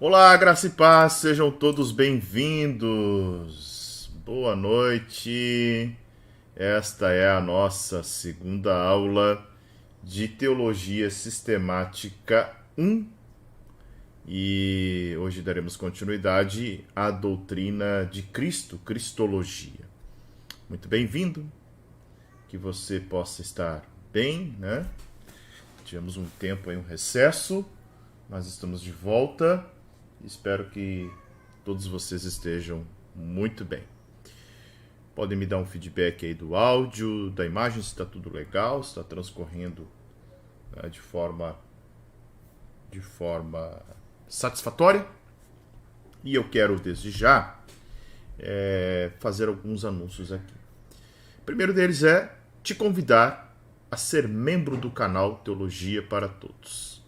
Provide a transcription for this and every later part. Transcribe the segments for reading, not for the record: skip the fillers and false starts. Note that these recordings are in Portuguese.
Olá, graça e paz, sejam todos bem-vindos. Boa noite. Esta é a nossa segunda aula de Teologia Sistemática 1 e hoje daremos continuidade à doutrina de Cristo, Cristologia. Muito bem-vindo, que você possa estar bem, né? Tivemos um tempo aí, um recesso, mas estamos de volta. Espero que todos vocês estejam muito bem. Podem me dar um feedback aí do áudio, da imagem, se está tudo legal, se está transcorrendo, né, de forma satisfatória. E eu quero, desde já, fazer alguns anúncios aqui. O primeiro deles é te convidar a ser membro do canal Teologia para Todos.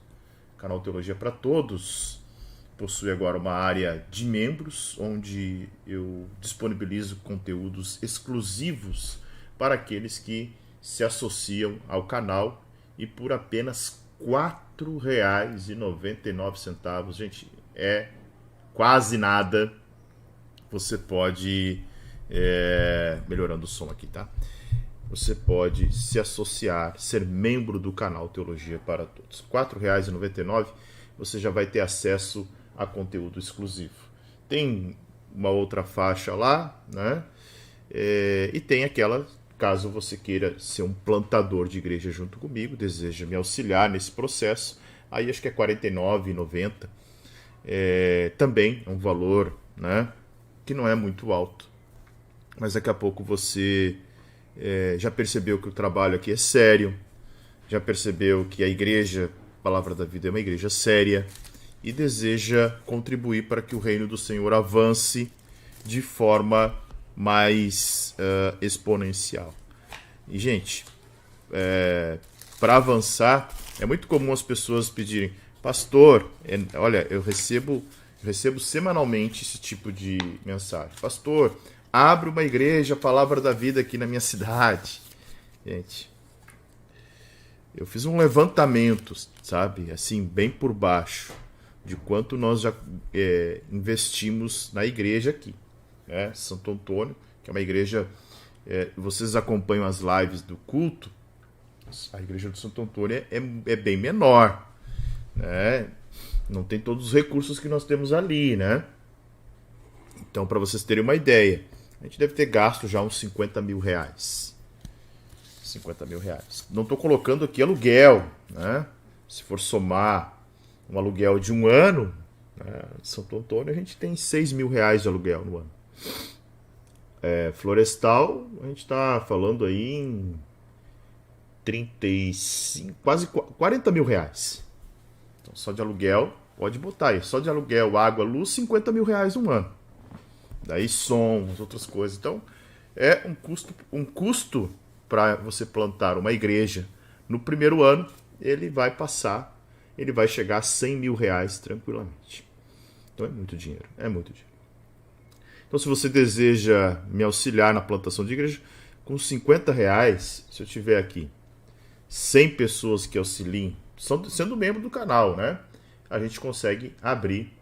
O canal Teologia para Todos possui agora uma área de membros, onde eu disponibilizo conteúdos exclusivos para aqueles que se associam ao canal e por apenas R$ 4,99. Gente, é quase nada. Você pode... melhorando o som aqui, tá? Você pode se associar, ser membro do canal Teologia para Todos. R$ 4,99 você já vai ter acesso a conteúdo exclusivo. Tem uma outra faixa lá, né? E tem aquela, caso você queira ser um plantador de igreja junto comigo, deseja me auxiliar nesse processo, aí acho que é R$ 49,90. Também é um valor, né, que não é muito alto. Mas daqui a pouco você já percebeu que o trabalho aqui é sério, já percebeu que a igreja, Palavra da Vida, é uma igreja séria, e deseja contribuir para que o reino do Senhor avance de forma mais exponencial. E, gente, para avançar, é muito comum as pessoas pedirem: pastor, olha, eu recebo semanalmente esse tipo de mensagem. Pastor, abre uma igreja, Palavra da Vida aqui na minha cidade. Gente, eu fiz um levantamento, sabe, assim, bem por baixo, de quanto nós já investimos na igreja aqui, né? Santo Antônio, que é uma igreja... vocês acompanham as lives do culto, a igreja do Santo Antônio é bem menor, né? Não tem todos os recursos que nós temos ali, né? Então, para vocês terem uma ideia, a gente deve ter gasto já uns R$ 50 mil. R$ 50 mil. Não estou colocando aqui aluguel, né? Se for somar um aluguel de um ano, né, em Santo Antônio a gente tem R$ 6 mil de aluguel no ano. Florestal, a gente está falando aí em 35, quase R$ 40 mil. Então, só de aluguel, pode botar aí, só de aluguel, água, luz, R$ 50 mil um ano. Daí som, as outras coisas. Então, é um custo para você plantar uma igreja. No primeiro ano, ele vai chegar a R$ 100 mil tranquilamente. Então é muito dinheiro. Então, se você deseja me auxiliar na plantação de igreja, com R$ 50, se eu tiver aqui 100 pessoas que auxiliem, sendo membro do canal, né? A gente consegue abrir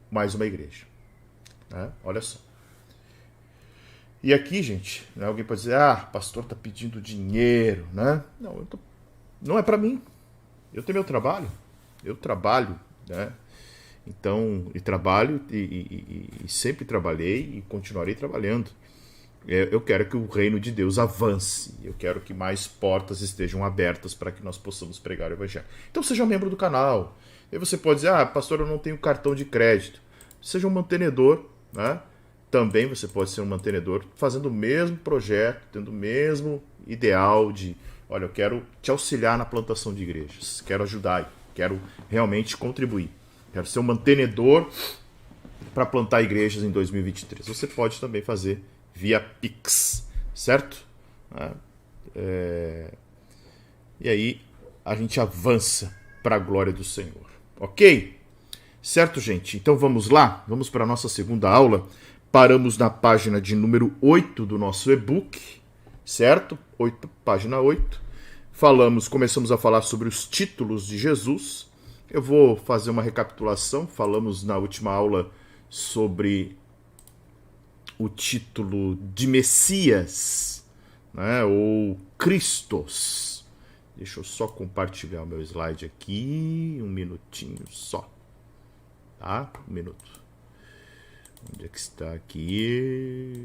mais uma igreja, né? Olha só. E aqui, gente, né, alguém pode dizer: pastor tá pedindo dinheiro, né? Não é para mim. Eu tenho meu trabalho. Eu trabalho, né? Então, trabalho e sempre trabalhei e continuarei trabalhando. Eu quero que o reino de Deus avance. Eu quero que mais portas estejam abertas para que nós possamos pregar o evangelho. Então, seja membro do canal. E você pode dizer: pastor, eu não tenho cartão de crédito. Seja um mantenedor, né? Também você pode ser um mantenedor fazendo o mesmo projeto, tendo o mesmo ideal de: olha, eu quero te auxiliar na plantação de igrejas, quero ajudar, quero realmente contribuir, quero ser um mantenedor para plantar igrejas em 2023. Você pode também fazer via Pix, certo? E aí a gente avança para a glória do Senhor, ok? Certo, gente? Então vamos lá, vamos para a nossa segunda aula. Paramos na página de número 8 do nosso e-book, certo? Página 8. Começamos a falar sobre os títulos de Jesus, Eu vou fazer uma recapitulação. Falamos na última aula sobre o título de Messias, né, ou Christos. Deixa eu só compartilhar o meu slide aqui, um minutinho só, tá? Um minuto. Onde é que está aqui?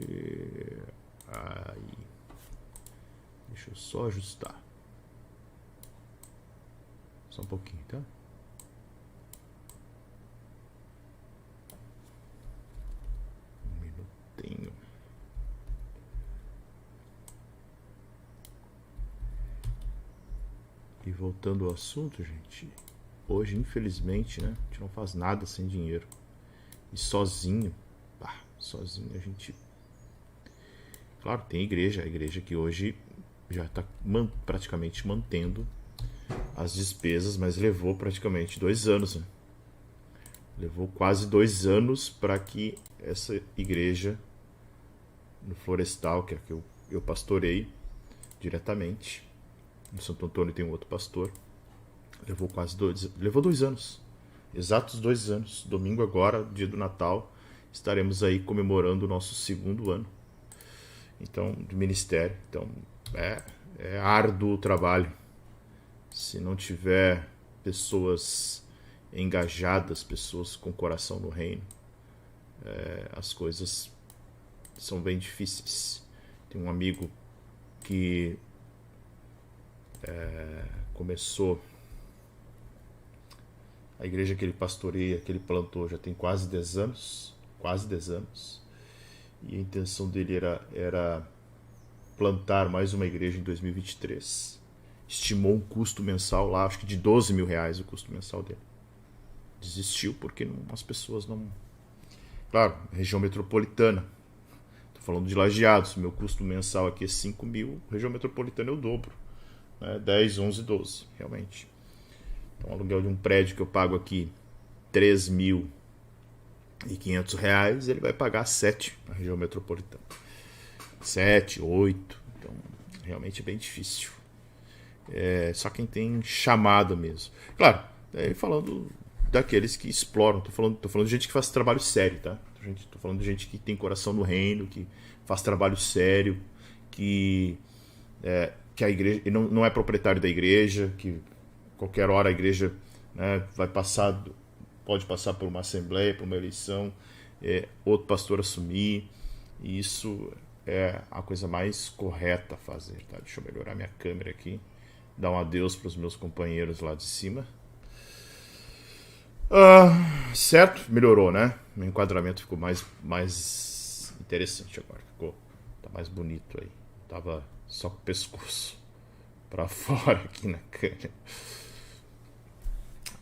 Aí. Deixa eu só ajustar. Só um pouquinho, tá? Um minutinho. E voltando ao assunto, gente. Hoje, infelizmente, né? A gente não faz nada sem dinheiro. E sozinho, sozinho a gente... Claro, tem a igreja que hoje já está praticamente mantendo as despesas, mas levou praticamente 2 anos, né? Levou quase 2 anos para que essa igreja no Florestal, que é a que eu pastorei diretamente, no Santo Antônio tem um outro pastor, levou 2 anos, exatos 2 anos. Domingo agora, dia do Natal, estaremos aí comemorando o nosso 2º ano, então, do ministério. Então, é árduo o trabalho. Se não tiver pessoas engajadas, pessoas com coração no reino, as coisas são bem difíceis. Tem um amigo que começou a igreja que ele pastoreia, que ele plantou, já tem quase 10 anos, e a intenção dele era plantar mais uma igreja em 2023. Estimou um custo mensal lá, acho que de 12 mil reais o custo mensal dele. Desistiu porque as pessoas não... Claro, região metropolitana. Estou falando de Lajeados, meu custo mensal aqui é 5 mil, região metropolitana é o dobro. 10, 11, 12, realmente. Então, o aluguel de um prédio que eu pago aqui R$3.500, ele vai pagar 7 na região metropolitana. 7, 8. Então, realmente é bem difícil. Só quem tem chamado mesmo. Claro, falando daqueles que exploram. Tô falando de gente que faz trabalho sério, tá? Tô falando de gente que tem coração no reino, que faz trabalho sério, que a igreja não é proprietário da igreja, que qualquer hora a igreja, né, pode passar por uma assembleia, por uma eleição, outro pastor assumir, e isso é a coisa mais correta a fazer, tá? Deixa eu melhorar minha câmera aqui, dar um adeus para os meus companheiros lá de cima. Certo? Melhorou, né? Meu enquadramento ficou mais interessante agora, tá mais bonito aí. Tava só com o pescoço para fora aqui na câmera.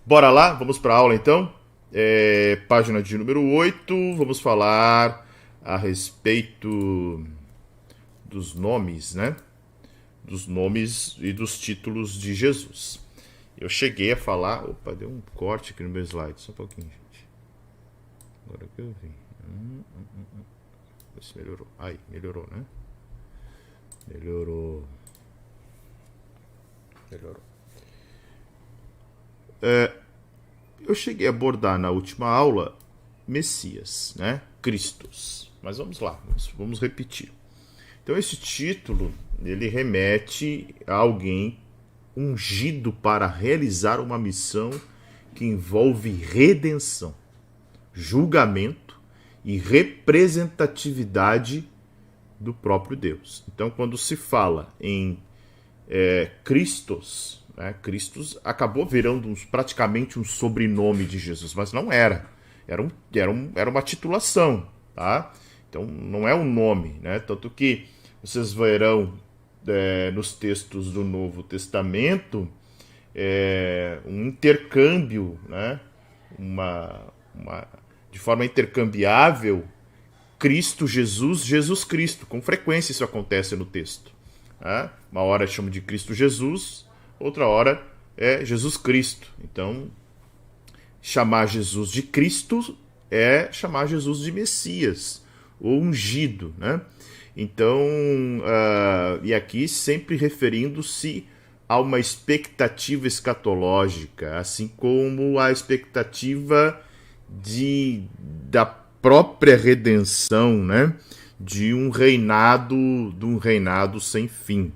Bora lá, vamos para a aula então. Página de número 8, vamos falar a respeito dos nomes, né? Dos nomes e dos títulos de Jesus. Eu cheguei a falar... Opa, deu um corte aqui no meu slide, só um pouquinho, gente. Agora que eu vi. Vê se melhorou. Aí, melhorou, né? Melhorou. Eu cheguei a abordar na última aula Messias, né? Christos. Mas vamos lá, vamos repetir. Então esse título, ele remete a alguém ungido para realizar uma missão que envolve redenção, julgamento e representatividade do próprio Deus. Então quando se fala em Christos, né? Christos acabou virando praticamente um sobrenome de Jesus, mas não era. Era uma titulação, tá? Então não é um nome, né? Tanto que vocês verão nos textos do Novo Testamento um intercâmbio, né? De forma intercambiável, Cristo, Jesus, Jesus Cristo. Com frequência isso acontece no texto. Né? Uma hora chama de Cristo Jesus, outra hora é Jesus Cristo. Então, chamar Jesus de Cristo é chamar Jesus de Messias, ou ungido, né? Então, e aqui sempre referindo-se há uma expectativa escatológica, assim como a expectativa da própria redenção, né? De um reinado sem fim,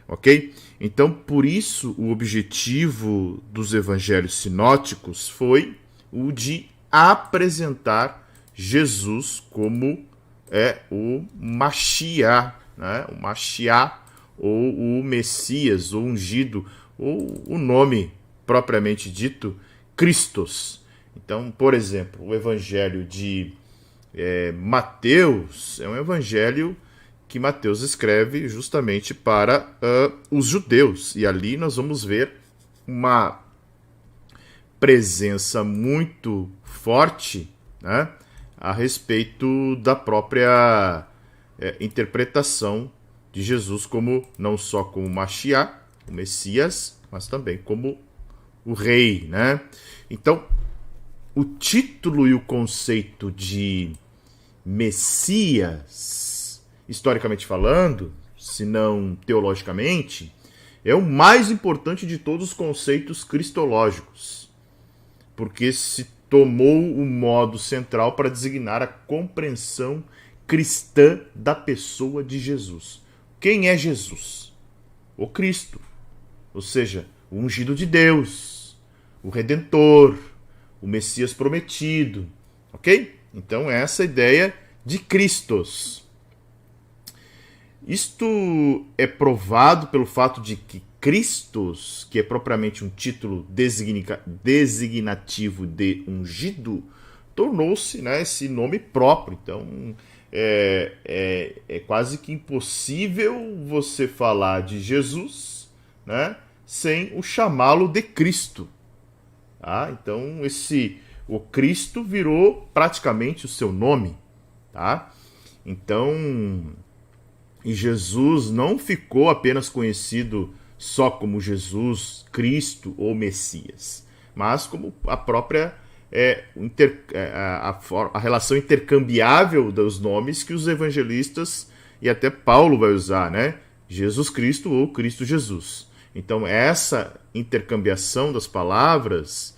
ok? Então, por isso, o objetivo dos evangelhos sinóticos foi o de apresentar Jesus como o Mashiach, né? O Mashiach, ou o Messias, ou ungido, ou o nome propriamente dito, Christos. Então, por exemplo, o evangelho de Mateus é um evangelho que Mateus escreve justamente para os judeus. E ali nós vamos ver uma presença muito forte, né, a respeito da própria interpretação de Jesus como não só como Mashiach, o Messias, mas também como o rei, né? Então, o título e o conceito de Messias, historicamente falando, se não teologicamente, é o mais importante de todos os conceitos cristológicos, porque se tomou o modo central para designar a compreensão cristã da pessoa de Jesus. Quem é Jesus? O Cristo, ou seja, o ungido de Deus, o Redentor, o Messias prometido, ok? Então, essa é a ideia de Christos. Isto é provado pelo fato de que Christos, que é propriamente um título designativo de ungido, tornou-se, né, esse nome próprio. Então, é quase que impossível você falar de Jesus, né, sem o chamá-lo de Cristo. Tá? Então, o Cristo virou praticamente o seu nome. Tá? Então, e Jesus não ficou apenas conhecido só como Jesus, Cristo ou Messias, mas como a própria a relação intercambiável dos nomes que os evangelistas e até Paulo vai usar, né? Jesus Cristo ou Cristo Jesus. Então, essa intercambiação das palavras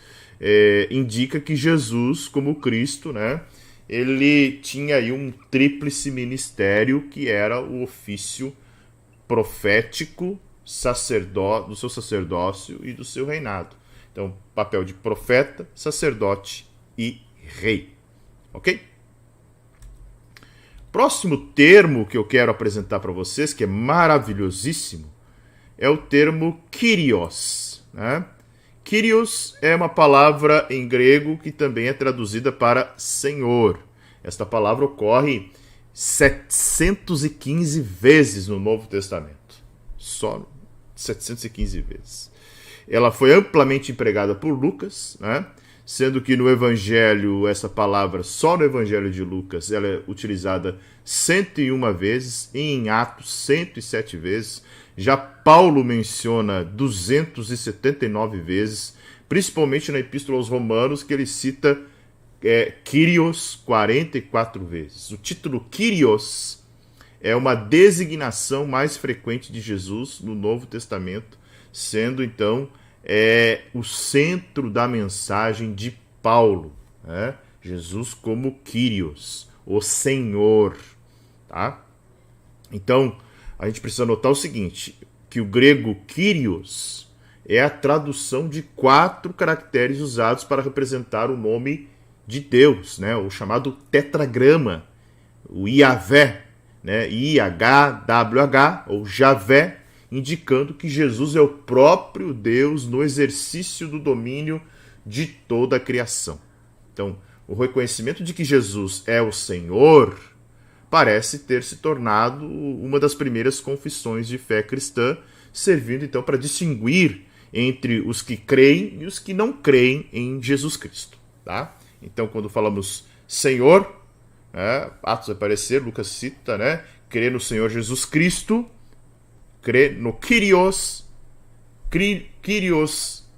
indica que Jesus, como Cristo, né, ele tinha aí um tríplice ministério, que era o ofício profético, do seu sacerdócio e do seu reinado. Então, papel de profeta, sacerdote e rei. Ok? Próximo termo que eu quero apresentar para vocês, que é maravilhosíssimo, é o termo Kyrios. Né? Kyrios é uma palavra em grego que também é traduzida para Senhor. Esta palavra ocorre 715 vezes no Novo Testamento. Só 715 vezes. Ela foi amplamente empregada por Lucas, né? Sendo que no Evangelho, essa palavra, só no Evangelho de Lucas, ela é utilizada 101 vezes, e em Atos 107 vezes. Já Paulo menciona 279 vezes, principalmente na Epístola aos Romanos, que ele cita Kyrios 44 vezes. O título Kyrios é uma designação mais frequente de Jesus no Novo Testamento, sendo então o centro da mensagem de Paulo, né? Jesus como Kyrios, o Senhor. Tá? Então, a gente precisa notar o seguinte, que o grego Kyrios é a tradução de 4 caracteres usados para representar o nome de Deus, né? O chamado tetragrama, o Yahvé, né? IHWH, ou Javé, indicando que Jesus é o próprio Deus no exercício do domínio de toda a criação. Então, o reconhecimento de que Jesus é o Senhor parece ter se tornado uma das primeiras confissões de fé cristã, servindo então para distinguir entre os que creem e os que não creem em Jesus Cristo. Tá? Então, quando falamos Senhor, Atos vai aparecer, Lucas cita, né? Crer no Senhor Jesus Cristo, crer no Kyrios,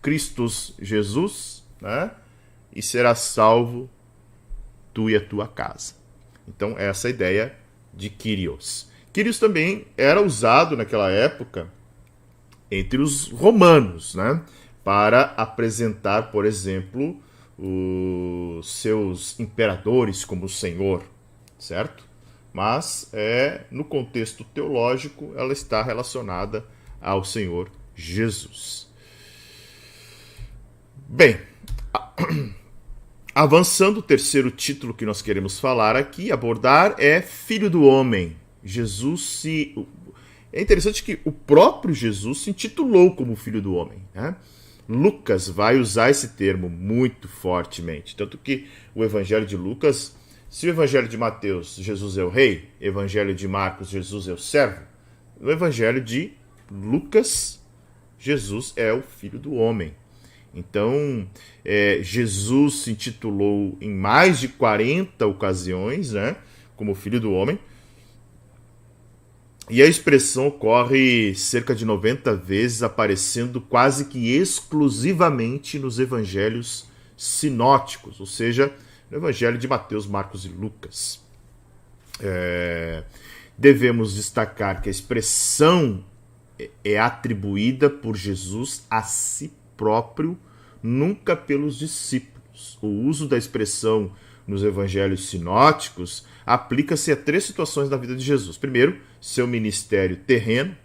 Christus Jesus, né? E será salvo tu e a tua casa. Então, essa é a ideia de Kyrios. Kyrios também era usado naquela época entre os romanos, né? Para apresentar, por exemplo, os seus imperadores como senhor, certo? Mas no contexto teológico ela está relacionada ao Senhor Jesus. Bem, avançando, o terceiro título que nós queremos falar aqui, abordar, é Filho do Homem. É interessante que o próprio Jesus se intitulou como Filho do Homem, né? Lucas vai usar esse termo muito fortemente, tanto que o Evangelho de Lucas, se o Evangelho de Mateus, Jesus é o rei, Evangelho de Marcos, Jesus é o servo, no Evangelho de Lucas, Jesus é o Filho do Homem. Então, Jesus se intitulou em mais de 40 ocasiões, né, como Filho do Homem, e a expressão ocorre cerca de 90 vezes, aparecendo quase que exclusivamente nos evangelhos sinóticos, ou seja, no Evangelho de Mateus, Marcos e Lucas. Devemos destacar que a expressão é atribuída por Jesus a si próprio, nunca pelos discípulos. O uso da expressão nos evangelhos sinóticos aplica-se a 3 situações da vida de Jesus. Primeiro, seu ministério terreno.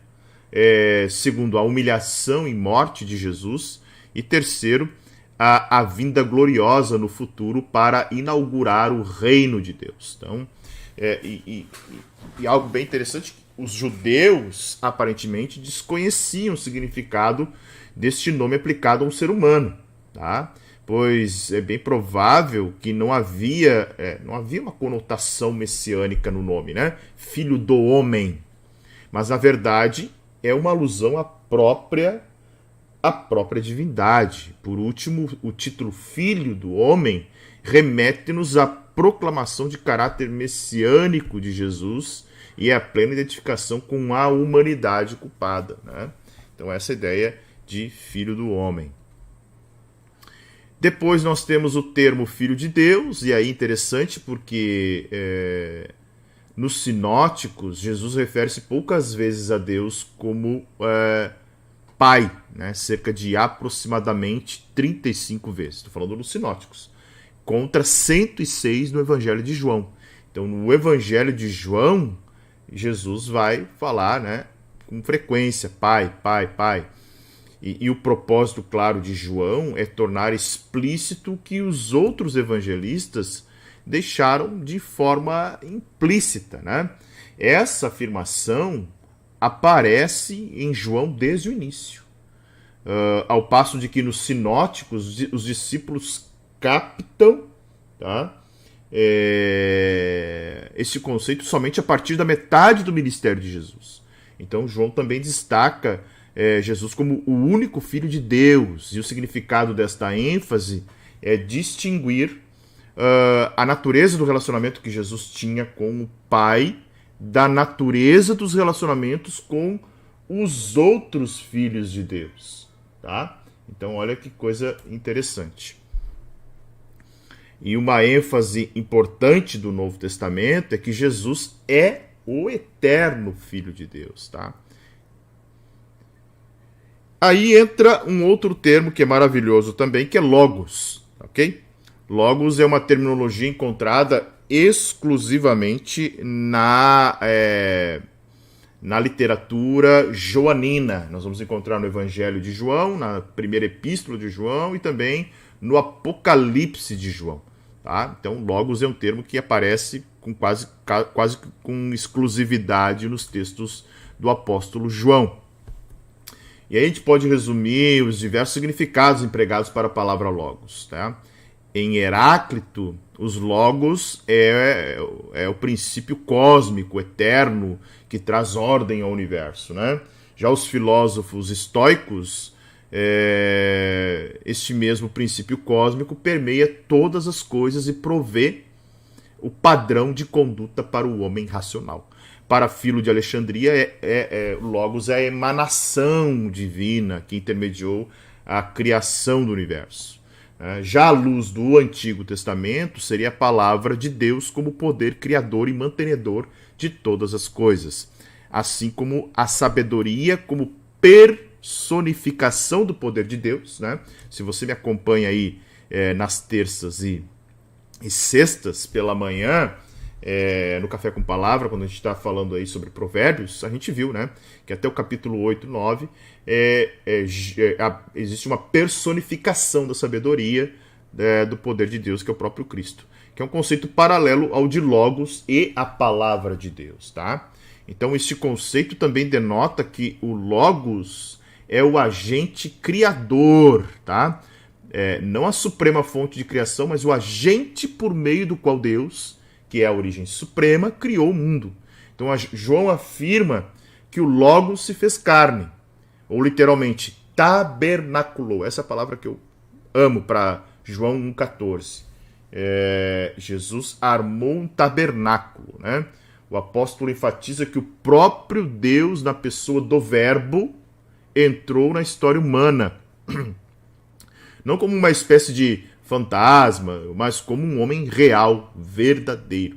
Segundo, a humilhação e morte de Jesus. E terceiro, a vinda gloriosa no futuro para inaugurar o reino de Deus. Então, algo bem interessante, os judeus aparentemente desconheciam o significado deste nome aplicado a um ser humano, tá? Pois é bem provável que não havia uma conotação messiânica no nome, né? Filho do homem. Mas, na verdade, é uma alusão à própria divindade. Por último, o título Filho do Homem remete-nos à proclamação de caráter messiânico de Jesus e à plena identificação com a humanidade culpada, né? Então, essa é a ideia de Filho do Homem. Depois nós temos o termo Filho de Deus, e aí interessante porque nos sinóticos Jesus refere-se poucas vezes a Deus como Pai, né? Cerca de aproximadamente 35 vezes. Estou falando nos sinóticos, contra 106 no Evangelho de João. Então no Evangelho de João, Jesus vai falar, né, com frequência, Pai, Pai, Pai. E o propósito, claro, de João é tornar explícito o que os outros evangelistas deixaram de forma implícita, né? Essa afirmação aparece em João desde o início. Ao passo de que nos sinóticos os discípulos captam, tá, esse conceito somente a partir da metade do ministério de Jesus. Então João também destaca Jesus como o único Filho de Deus, e o significado desta ênfase é distinguir a natureza do relacionamento que Jesus tinha com o Pai da natureza dos relacionamentos com os outros filhos de Deus, tá? Então olha que coisa interessante. E uma ênfase importante do Novo Testamento é que Jesus é o eterno Filho de Deus, tá? Aí entra um outro termo que é maravilhoso também, que é logos, ok? Logos é uma terminologia encontrada exclusivamente na literatura joanina. Nós vamos encontrar no Evangelho de João, na primeira epístola de João e também no Apocalipse de João. Tá? Então, logos é um termo que aparece com quase com exclusividade nos textos do apóstolo João. E aí a gente pode resumir os diversos significados empregados para a palavra logos. Tá? Em Heráclito, os logos é o princípio cósmico, eterno, que traz ordem ao universo. Né? Já os filósofos estoicos, este mesmo princípio cósmico permeia todas as coisas e provê o padrão de conduta para o homem racional. Para Filo de Alexandria, logos é a emanação divina que intermediou a criação do universo. Já à luz do Antigo Testamento, seria a palavra de Deus como poder criador e mantenedor de todas as coisas, assim como a sabedoria como personificação do poder de Deus, né? Se você me acompanha aí nas terças e sextas pela manhã, no Café com Palavra, quando a gente está falando aí sobre provérbios, a gente viu, né, que até o capítulo 8, 9, existe uma personificação da sabedoria do poder de Deus, que é o próprio Cristo, que é um conceito paralelo ao de Logos e a palavra de Deus, tá? Então este conceito também denota que o Logos é o agente criador, tá? Não a suprema fonte de criação, mas o agente por meio do qual Deus, que é a origem suprema, criou o mundo. Então João afirma que o Logos se fez carne, ou literalmente tabernaculou. Essa é a palavra que eu amo para João 1,14. Jesus armou um tabernáculo, né? O apóstolo enfatiza que o próprio Deus, na pessoa do Verbo, entrou na história humana. Não como uma espécie de fantasma, mas como um homem real, verdadeiro.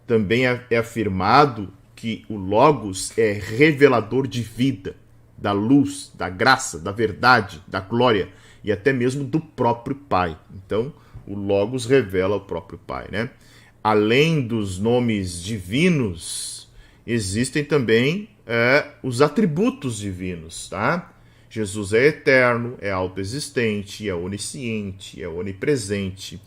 Também é afirmado que o Logos é revelador de vida, da luz, da graça, da verdade, da glória e até mesmo do próprio Pai. Então, o Logos revela o próprio Pai, né? Além dos nomes divinos, existem também os atributos divinos, tá? Jesus é eterno, é autoexistente, é onisciente, é onipresente,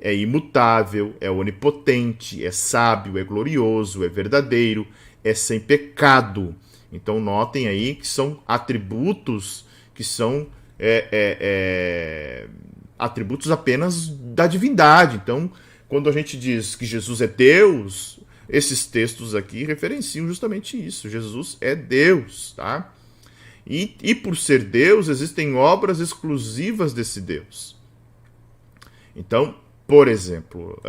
é imutável, é onipotente, é sábio, é glorioso, é verdadeiro, é sem pecado. Então notem aí que são atributos que são atributos apenas da divindade. Então, quando a gente diz que Jesus é Deus, esses textos aqui referenciam justamente isso. Jesus é Deus, tá? E por ser Deus, existem obras exclusivas desse Deus. Então, por exemplo,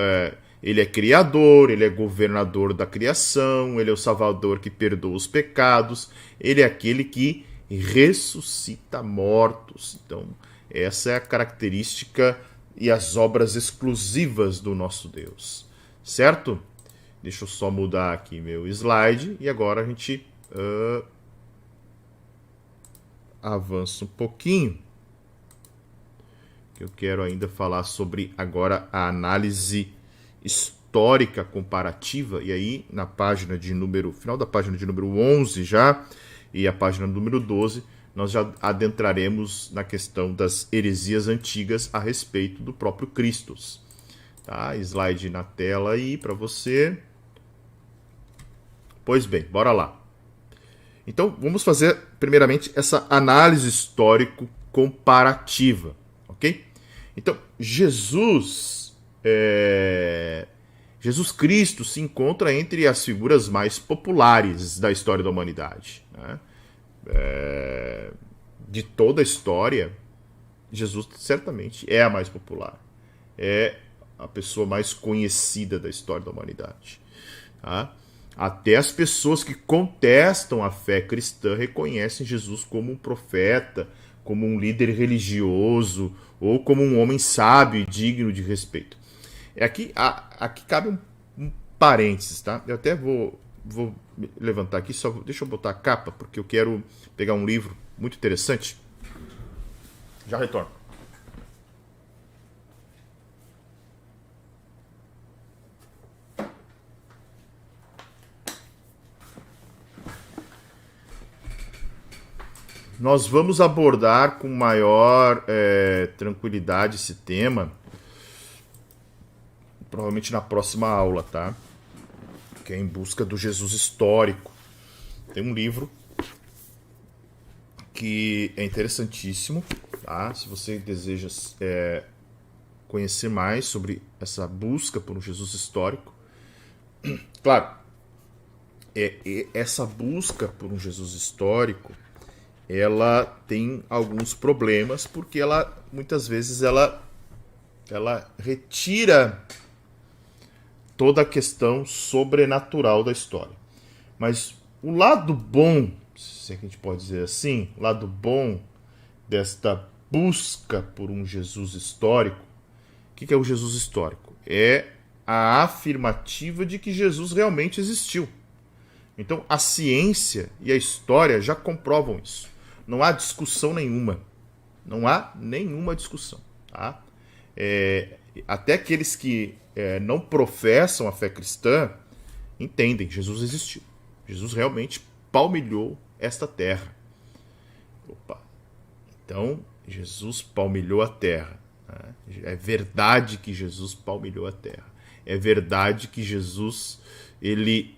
ele é criador, ele é governador da criação, ele é o salvador que perdoa os pecados, ele é aquele que ressuscita mortos. Então, essa é a característica e as obras exclusivas do nosso Deus, certo? Deixa eu só mudar aqui meu slide e agora a gente avança um pouquinho. Eu quero ainda falar sobre agora a análise histórica comparativa, e aí na página de número, final da página de número 11 já, e a página número 12, nós já adentraremos na questão das heresias antigas a respeito do próprio Cristo. Tá? Slide na tela aí para você. Pois bem, bora lá. Então, vamos fazer primeiramente essa análise histórico comparativa, ok? Então, Jesus Cristo se encontra entre as figuras mais populares da história da humanidade, né? De toda a história, Jesus certamente é a mais popular, é a pessoa mais conhecida da história da humanidade, tá? Até as pessoas que contestam a fé cristã reconhecem Jesus como um profeta, como um líder religioso ou como um homem sábio e digno de respeito. Aqui cabe um parênteses, tá? Eu até vou levantar aqui, só deixa eu botar a capa, porque eu quero pegar um livro muito interessante. Já retorno. Nós vamos abordar com maior tranquilidade esse tema, provavelmente na próxima aula, tá? Que é Em Busca do Jesus Histórico. Tem um livro que é interessantíssimo, tá? Se você deseja conhecer mais sobre essa busca por um Jesus histórico. Claro, essa busca por um Jesus histórico, ela tem alguns problemas, porque muitas vezes ela retira toda a questão sobrenatural da história. Mas o lado bom, se a gente pode dizer assim, o lado bom desta busca por um Jesus histórico, o que é o Jesus histórico? É a afirmativa de que Jesus realmente existiu. Então a ciência e a história já comprovam isso. não há discussão nenhuma. Não há nenhuma discussão. Tá? Até aqueles que não professam a fé cristã entendem, Jesus existiu. Jesus realmente palmilhou esta terra. Opa! Então, Jesus palmilhou a terra. Né? É verdade que Jesus palmilhou a terra. É verdade que Jesus ele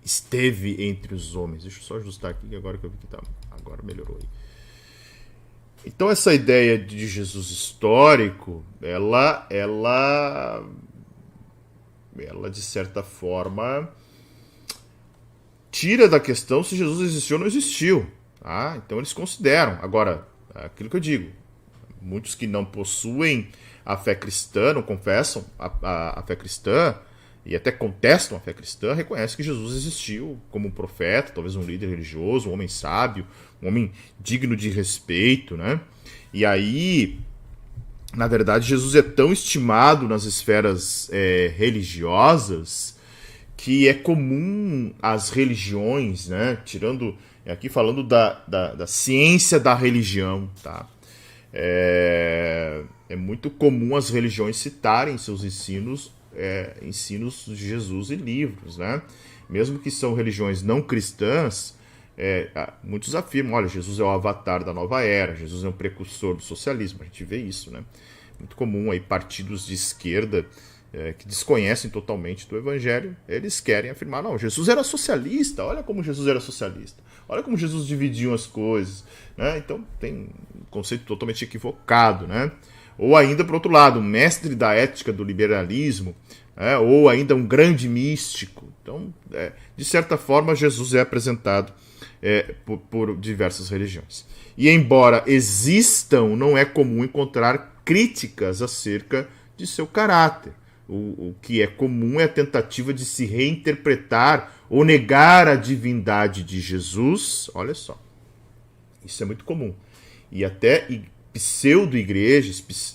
esteve entre os homens. Deixa eu só ajustar aqui, agora que eu vi que agora melhorou aí. Então essa ideia de Jesus histórico, ela de certa forma tira da questão se Jesus existiu ou não existiu. Tá? Então eles consideram. Agora, aquilo que eu digo, muitos que não possuem a fé cristã, não confessam a fé cristã e até contestam a fé cristã, reconhecem que Jesus existiu como um profeta, talvez um líder religioso, um homem sábio, um homem digno de respeito, né? E aí, na verdade, Jesus é tão estimado nas esferas religiosas que é comum as religiões, né? Tirando, aqui falando da ciência da religião, tá? É muito comum as religiões citarem seus ensinos de Jesus e livros, né? Mesmo que são religiões não cristãs, muitos afirmam, olha, Jesus é o avatar da nova era, Jesus é um precursor do socialismo, a gente vê isso, né? Muito comum aí partidos de esquerda que desconhecem totalmente do evangelho, eles querem afirmar, não, Jesus era socialista, olha como Jesus era socialista, olha como Jesus dividiu as coisas, né? Então tem um conceito totalmente equivocado, né? Ou ainda, por outro lado, um mestre da ética do liberalismo, ou ainda um grande místico. Então, de certa forma, Jesus é apresentado por diversas religiões. E embora existam, não é comum encontrar críticas acerca de seu caráter. O que é comum é a tentativa de se reinterpretar ou negar a divindade de Jesus. Olha só, isso é muito comum. E até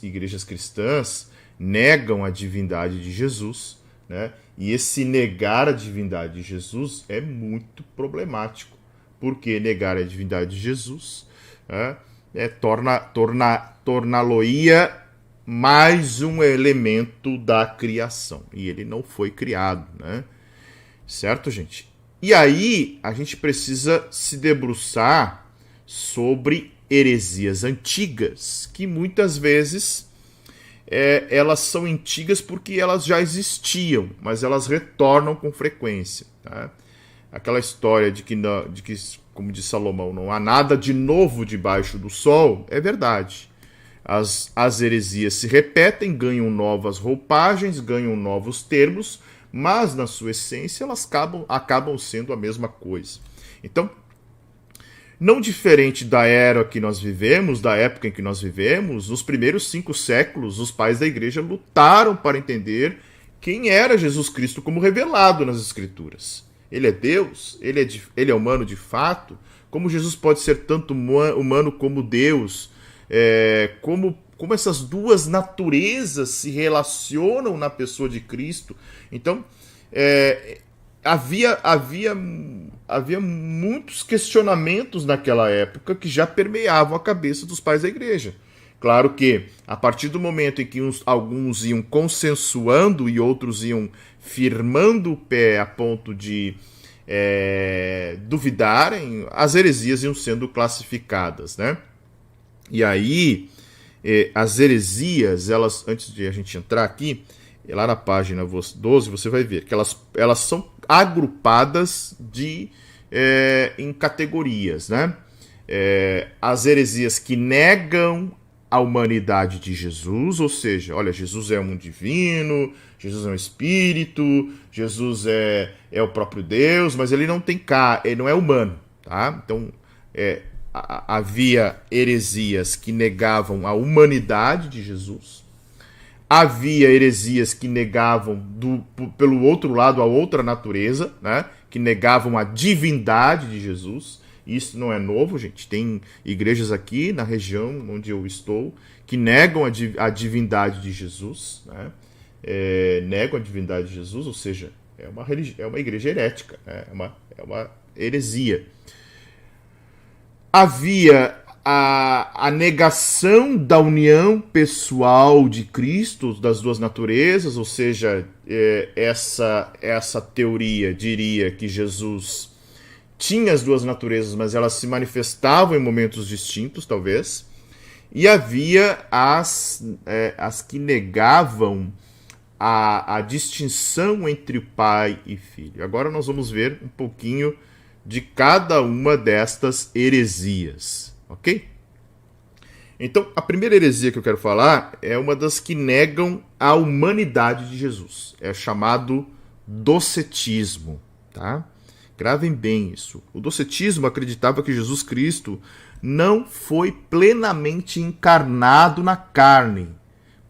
igrejas cristãs, negam a divindade de Jesus, né? E esse negar a divindade de Jesus é muito problemático, porque negar a divindade de Jesus torná-lo-ia mais um elemento da criação, e ele não foi criado, né? Certo, gente? E aí a gente precisa se debruçar sobre heresias antigas, que muitas vezes elas são antigas porque elas já existiam, mas elas retornam com frequência. Tá? Aquela história de que, como diz Salomão, não há nada de novo debaixo do sol, é verdade. As heresias se repetem, ganham novas roupagens, ganham novos termos, mas na sua essência elas acabam sendo a mesma coisa. Então, não diferente da era que nós vivemos, da época em que nós vivemos, nos primeiros 5 séculos, os pais da igreja lutaram para entender quem era Jesus Cristo como revelado nas Escrituras. Ele é Deus? Ele é humano de fato? Como Jesus pode ser tanto humano como Deus? Como essas duas naturezas se relacionam na pessoa de Cristo? Então, havia muitos questionamentos naquela época que já permeavam a cabeça dos pais da igreja. Claro que, a partir do momento em que alguns iam consensuando e outros iam firmando o pé a ponto de duvidarem, as heresias iam sendo classificadas, né? E aí, as heresias, elas, antes de a gente entrar aqui, lá na página 12, você vai ver que elas são agrupadas em categorias, né? As heresias que negam a humanidade de Jesus, ou seja, olha, Jesus é um divino, Jesus é um espírito, Jesus é o próprio Deus, mas ele não ele não é humano, tá? Então, havia heresias que negavam a humanidade de Jesus, havia heresias que negavam, pelo outro lado, a outra natureza, né? Que negavam a divindade de Jesus. Isso não é novo, gente. Tem igrejas aqui na região onde eu estou que negam a divindade de Jesus, né? Negam a divindade de Jesus, ou seja, é uma igreja herética, né? heresia. Havia a negação da união pessoal de Cristo, das duas naturezas, ou seja, essa teoria diria que Jesus tinha as duas naturezas, mas elas se manifestavam em momentos distintos, talvez. E havia as que negavam a distinção entre pai e filho. Agora nós vamos ver um pouquinho de cada uma destas heresias, ok? Então, a primeira heresia que eu quero falar é uma das que negam a humanidade de Jesus. É chamado docetismo, tá? Gravem bem isso. O docetismo acreditava que Jesus Cristo não foi plenamente encarnado na carne,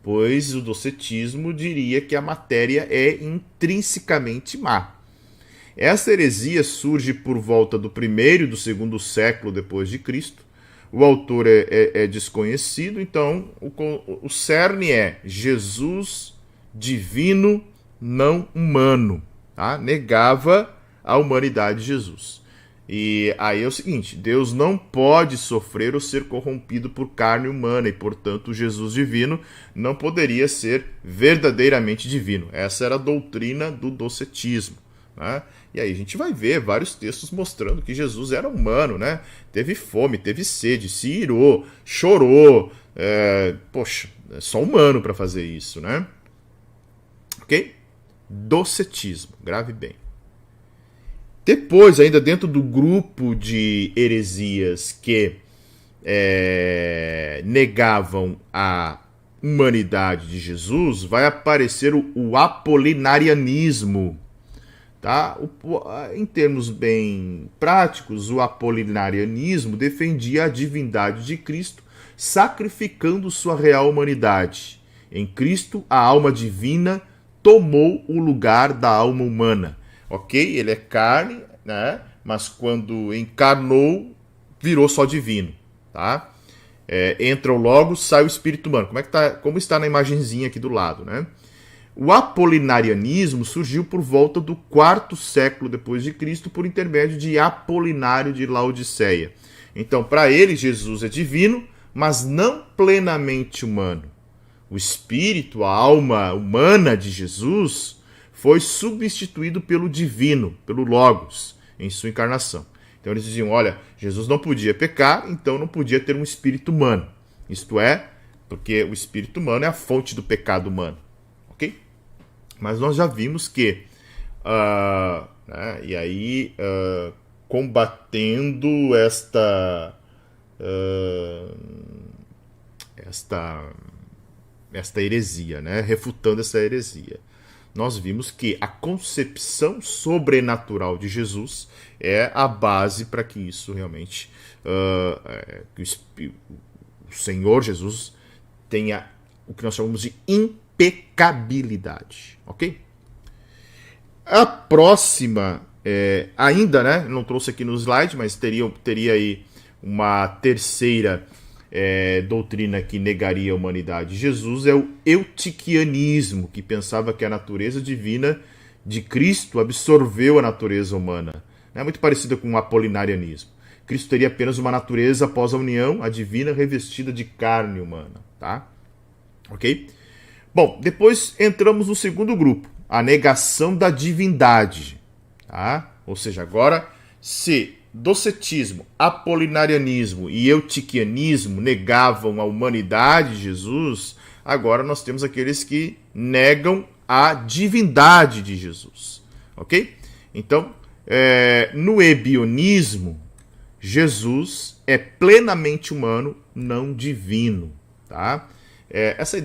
pois o docetismo diria que a matéria é intrinsecamente má. Essa heresia surge por volta do 1º e do 2º século depois de Cristo. O autor é desconhecido, então o cerne é Jesus divino, não humano. Tá? Negava a humanidade de Jesus. E aí é o seguinte, Deus não pode sofrer ou ser corrompido por carne humana, e portanto Jesus divino não poderia ser verdadeiramente divino. Essa era a doutrina do docetismo. Né? E aí a gente vai ver vários textos mostrando que Jesus era humano, né? Teve fome, teve sede, se irou, chorou. Poxa, é só humano para fazer isso, né? Ok? Docetismo, grave bem. Depois, ainda dentro do grupo de heresias que negavam a humanidade de Jesus, vai aparecer o apolinarianismo. Tá? Em termos bem práticos, o apolinarianismo defendia a divindade de Cristo, sacrificando sua real humanidade. Em Cristo, a alma divina tomou o lugar da alma humana. Ok? Ele é carne, né? Mas quando encarnou, virou só divino. Tá? Entra o Logos, sai o Espírito humano. Como está na imagenzinha aqui do lado, né? O apolinarianismo surgiu por volta do 4º século depois de Cristo por intermédio de Apolinário de Laodiceia. Então, para ele, Jesus é divino, mas não plenamente humano. O espírito, a alma humana de Jesus, foi substituído pelo divino, pelo Logos, em sua encarnação. Então eles diziam, olha, Jesus não podia pecar, então não podia ter um espírito humano. Isto é, porque o espírito humano é a fonte do pecado humano. Ok? Mas nós já vimos que, e aí, combatendo esta heresia, né? Refutando essa heresia, nós vimos que a concepção sobrenatural de Jesus é a base para que isso realmente, que o Senhor Jesus tenha o que nós chamamos de impecabilidade, ok? A próxima, ainda, né? Não trouxe aqui no slide, mas teria aí uma terceira doutrina que negaria a humanidade de Jesus, é o eutiquianismo, que pensava que a natureza divina de Cristo absorveu a natureza humana. É muito parecida com o apolinarianismo. Cristo teria apenas uma natureza após a união, a divina revestida de carne humana. Tá? Ok? Bom, depois entramos no segundo grupo, a negação da divindade. Tá? Ou seja, agora, se docetismo, apolinarianismo e eutiquianismo negavam a humanidade de Jesus, agora nós temos aqueles que negam a divindade de Jesus. Ok? Então, no ebionismo, Jesus é plenamente humano, não divino. Tá? Essa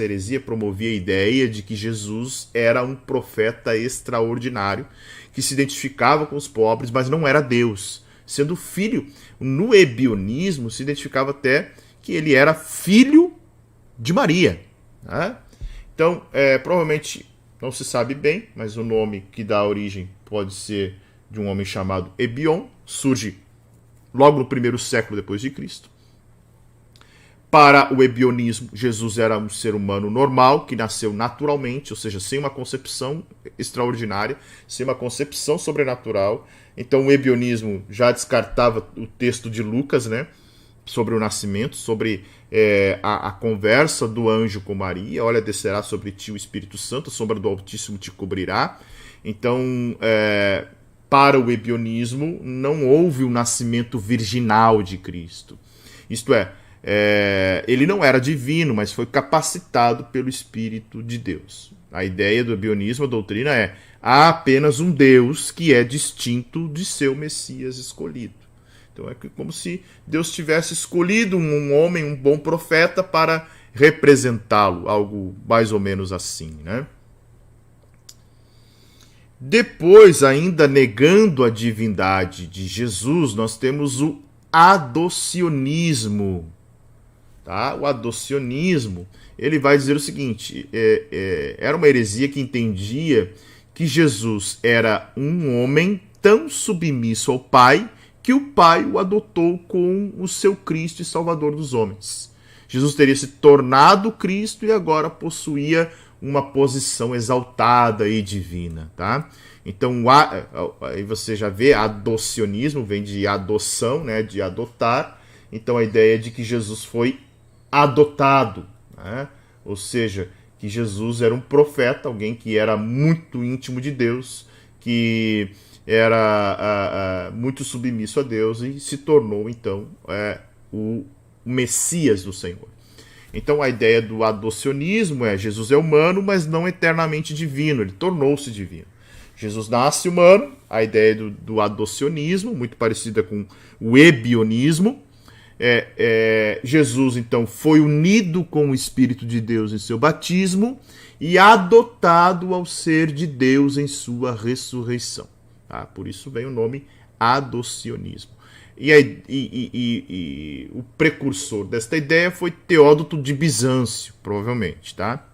heresia promovia a ideia de que Jesus era um profeta extraordinário que se identificava com os pobres, mas não era Deus. Sendo filho, no ebionismo se identificava até que ele era filho de Maria. Né? Então, provavelmente não se sabe bem, mas o nome que dá origem pode ser de um homem chamado Ebion, surge logo no 1º século depois de Cristo. Para o ebionismo, Jesus era um ser humano normal, que nasceu naturalmente, ou seja, sem uma concepção extraordinária, sem uma concepção sobrenatural. Então o ebionismo já descartava o texto de Lucas, né, sobre o nascimento, sobre a conversa do anjo com Maria. Olha, descerá sobre ti o Espírito Santo, a sombra do Altíssimo te cobrirá. Então, para o ebionismo, não houve o nascimento virginal de Cristo. Isto é, ele não era divino, mas foi capacitado pelo Espírito de Deus. A ideia do ebionismo, a doutrina há apenas um Deus que é distinto de seu Messias escolhido. Então é como se Deus tivesse escolhido um homem, um bom profeta, para representá-lo, algo mais ou menos assim, né? Depois, ainda negando a divindade de Jesus, nós temos o adocionismo. Tá? O adocionismo, ele vai dizer o seguinte, era uma heresia que entendia que Jesus era um homem tão submisso ao Pai que o Pai o adotou com o seu Cristo e Salvador dos homens. Jesus teria se tornado Cristo e agora possuía uma posição exaltada e divina. Tá? Então, aí você já vê, adocionismo vem de adoção, né, de adotar. Então a ideia é de que Jesus foi adotado, né? Ou seja, que Jesus era um profeta, alguém que era muito íntimo de Deus, que era muito submisso a Deus e se tornou então o Messias do Senhor. Então a ideia do adocionismo Jesus é humano, mas não eternamente divino, ele tornou-se divino. Jesus nasce humano, a ideia do adocionismo, muito parecida com o ebionismo. Jesus, então, foi unido com o Espírito de Deus em seu batismo e adotado ao ser de Deus em sua ressurreição. Tá? Por isso vem o nome adocionismo. E o precursor desta ideia foi Teódoto de Bizâncio, provavelmente. Tá?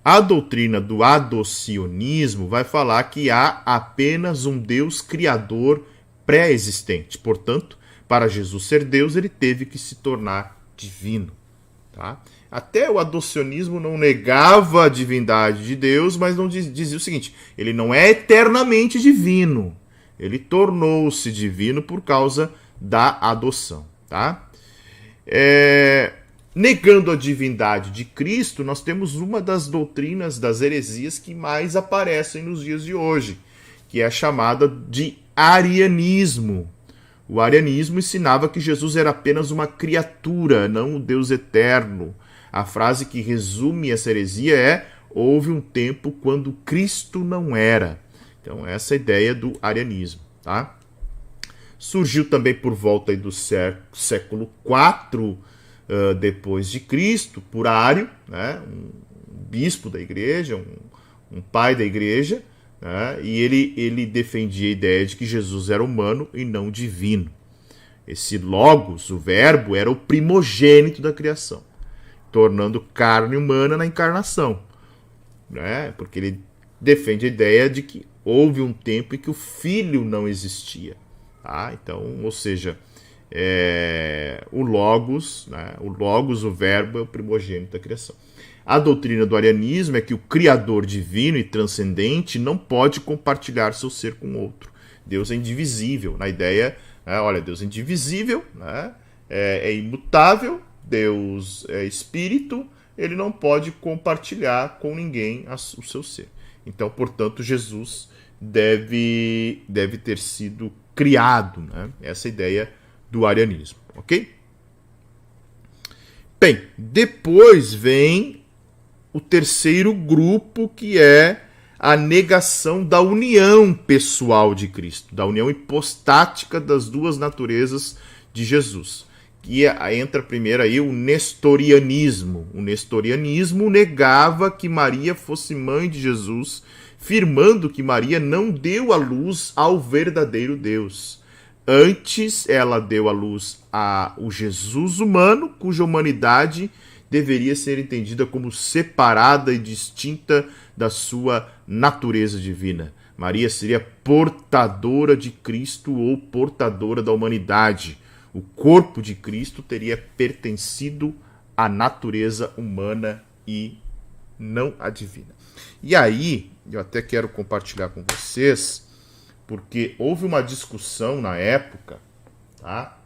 A doutrina do adocionismo vai falar que há apenas um Deus criador pré-existente. Portanto, para Jesus ser Deus, ele teve que se tornar divino. Tá? Até o adocionismo não negava a divindade de Deus, mas não dizia o seguinte, ele não é eternamente divino. Ele tornou-se divino por causa da adoção. Tá? Negando a divindade de Cristo, nós temos uma das doutrinas das heresias que mais aparecem nos dias de hoje, que é a chamada de arianismo. O arianismo ensinava que Jesus era apenas uma criatura, não o Deus eterno. A frase que resume essa heresia é: houve um tempo quando Cristo não era. Então essa é a ideia do arianismo. Tá? Surgiu também por volta do século IV depois de Cristo, por Ário, né? Um bispo da igreja, um pai da igreja, né? E ele defendia a ideia de que Jesus era humano e não divino. Esse Logos, o verbo, era o primogênito da criação, tornando carne humana na encarnação, né? Porque ele defende a ideia de que houve um tempo em que o Filho não existia. Tá? Então, ou seja, o Logos, né? O verbo, é o primogênito da criação. A doutrina do arianismo é que o Criador divino e transcendente não pode compartilhar seu ser com outro. Deus é indivisível. Na ideia, olha, Deus é indivisível, né? É imutável, Deus é espírito, ele não pode compartilhar com ninguém o seu ser. Então, portanto, Jesus deve ter sido criado, né? Essa é a ideia do arianismo, ok? Bem, depois vem o terceiro grupo, que é a negação da união pessoal de Cristo, da união hipostática das duas naturezas de Jesus. E entra primeiro aí o nestorianismo. O nestorianismo negava que Maria fosse mãe de Jesus, firmando que Maria não deu à luz ao verdadeiro Deus. Antes, ela deu à luz ao Jesus humano, cuja humanidade deveria ser entendida como separada e distinta da sua natureza divina. Maria seria portadora de Cristo ou portadora da humanidade. O corpo de Cristo teria pertencido à natureza humana e não a divina. E aí, eu até quero compartilhar com vocês, porque houve uma discussão na época, tá?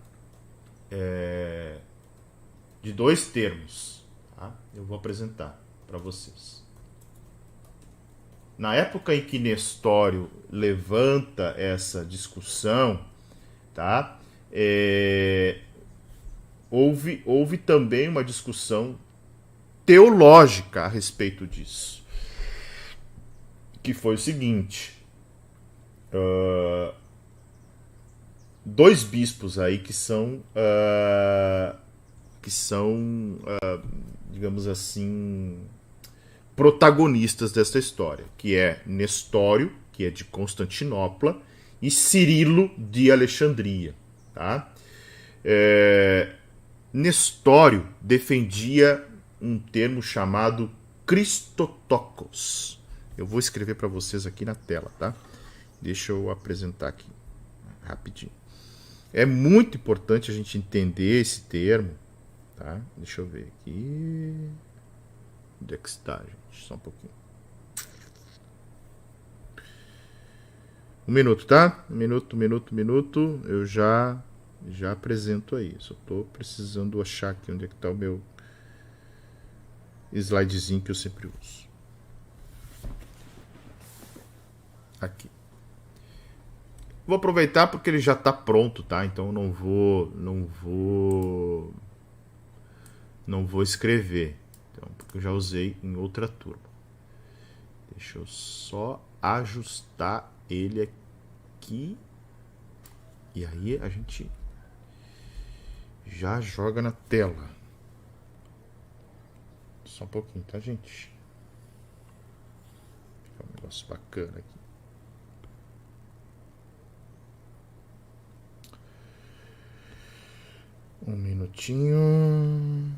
De dois termos. Tá? Eu vou apresentar para vocês. Na época em que Nestório levanta essa discussão, tá? Houve também uma discussão teológica a respeito disso. Que foi o seguinte: dois bispos aí que são, digamos assim, protagonistas dessa história, que é Nestório, que é de Constantinopla, e Cirilo de Alexandria. Tá? Nestório defendia um termo chamado Christotokos. Eu vou escrever para vocês aqui na tela, tá? Deixa eu apresentar aqui rapidinho. É muito importante a gente entender esse termo, tá? Deixa eu ver aqui. Onde é que está, gente? Só um pouquinho. Um minuto, tá? Um minuto. Eu já apresento aí. Só tô precisando achar aqui onde é que tá o meu slidezinho que eu sempre uso. Aqui. Vou aproveitar porque ele já tá pronto, tá? Então eu não vou escrever. Então, porque eu já usei em outra turma. Deixa eu só ajustar ele aqui. E aí a gente já joga na tela. Só um pouquinho, tá, gente? Fica um negócio bacana aqui. Um minutinho.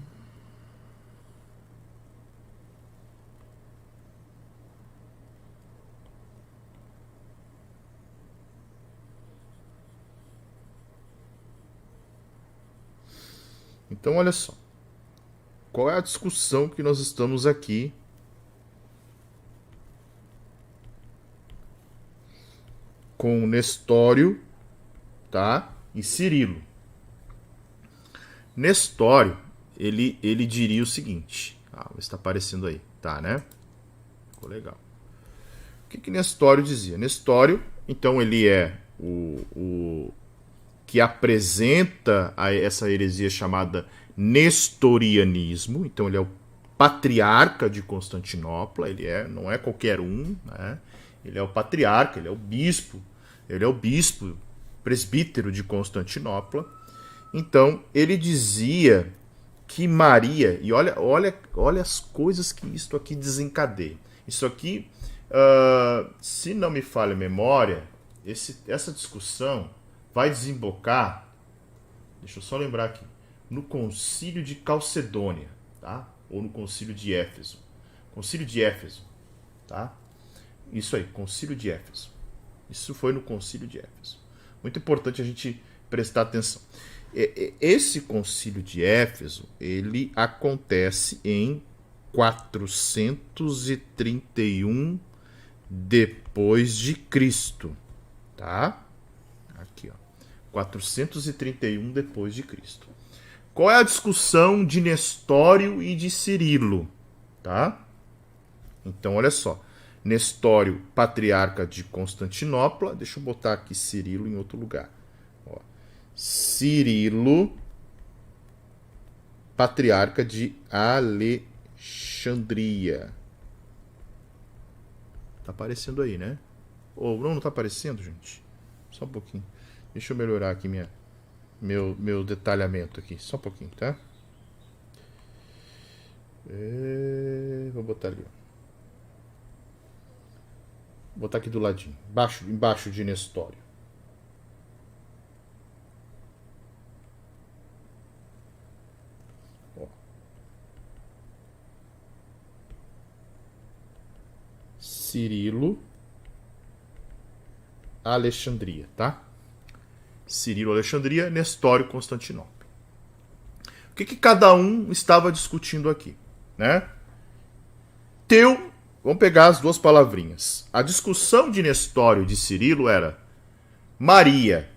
Então, olha só. Qual é a discussão que nós estamos aqui com Nestório, tá? E Cirilo. Nestório, ele diria o seguinte. Está aparecendo aí, tá, né? Ficou legal. O que Nestório dizia? Nestório, então, ele é o que apresenta essa heresia chamada nestorianismo. Então, ele é o patriarca de Constantinopla. Ele não é qualquer um, né? Ele é o patriarca, ele é o bispo presbítero de Constantinopla. Então, ele dizia que Maria, e olha as coisas que isto aqui desencadeia. Isso aqui, se não me falha a memória, essa discussão vai desembocar, deixa eu só lembrar aqui, no Concílio de Calcedônia, tá? Ou no Concílio de Éfeso. Concílio de Éfeso, tá? Isso aí, Concílio de Éfeso. Isso foi no Concílio de Éfeso. Muito importante a gente prestar atenção. Esse Concílio de Éfeso, ele acontece em 431 depois de Cristo, tá? Aqui, ó. 431 depois de Cristo. Qual é a discussão de Nestório e de Cirilo, tá? Então, olha só. Nestório, patriarca de Constantinopla. Deixa eu botar aqui Cirilo em outro lugar. Ó. Cirilo, patriarca de Alexandria. Tá aparecendo aí, né? Ou não tá aparecendo, gente? Só um pouquinho. Deixa eu melhorar aqui meu detalhamento aqui. Só um pouquinho, tá? Vou botar ali, ó. Vou botar aqui do ladinho. Embaixo de Nestório. Ó. Cirilo, Alexandria, tá? Cirilo Alexandria, Nestório Constantinopla. O que cada um estava discutindo aqui, né? Vamos pegar as duas palavrinhas. A discussão de Nestório e de Cirilo era Maria,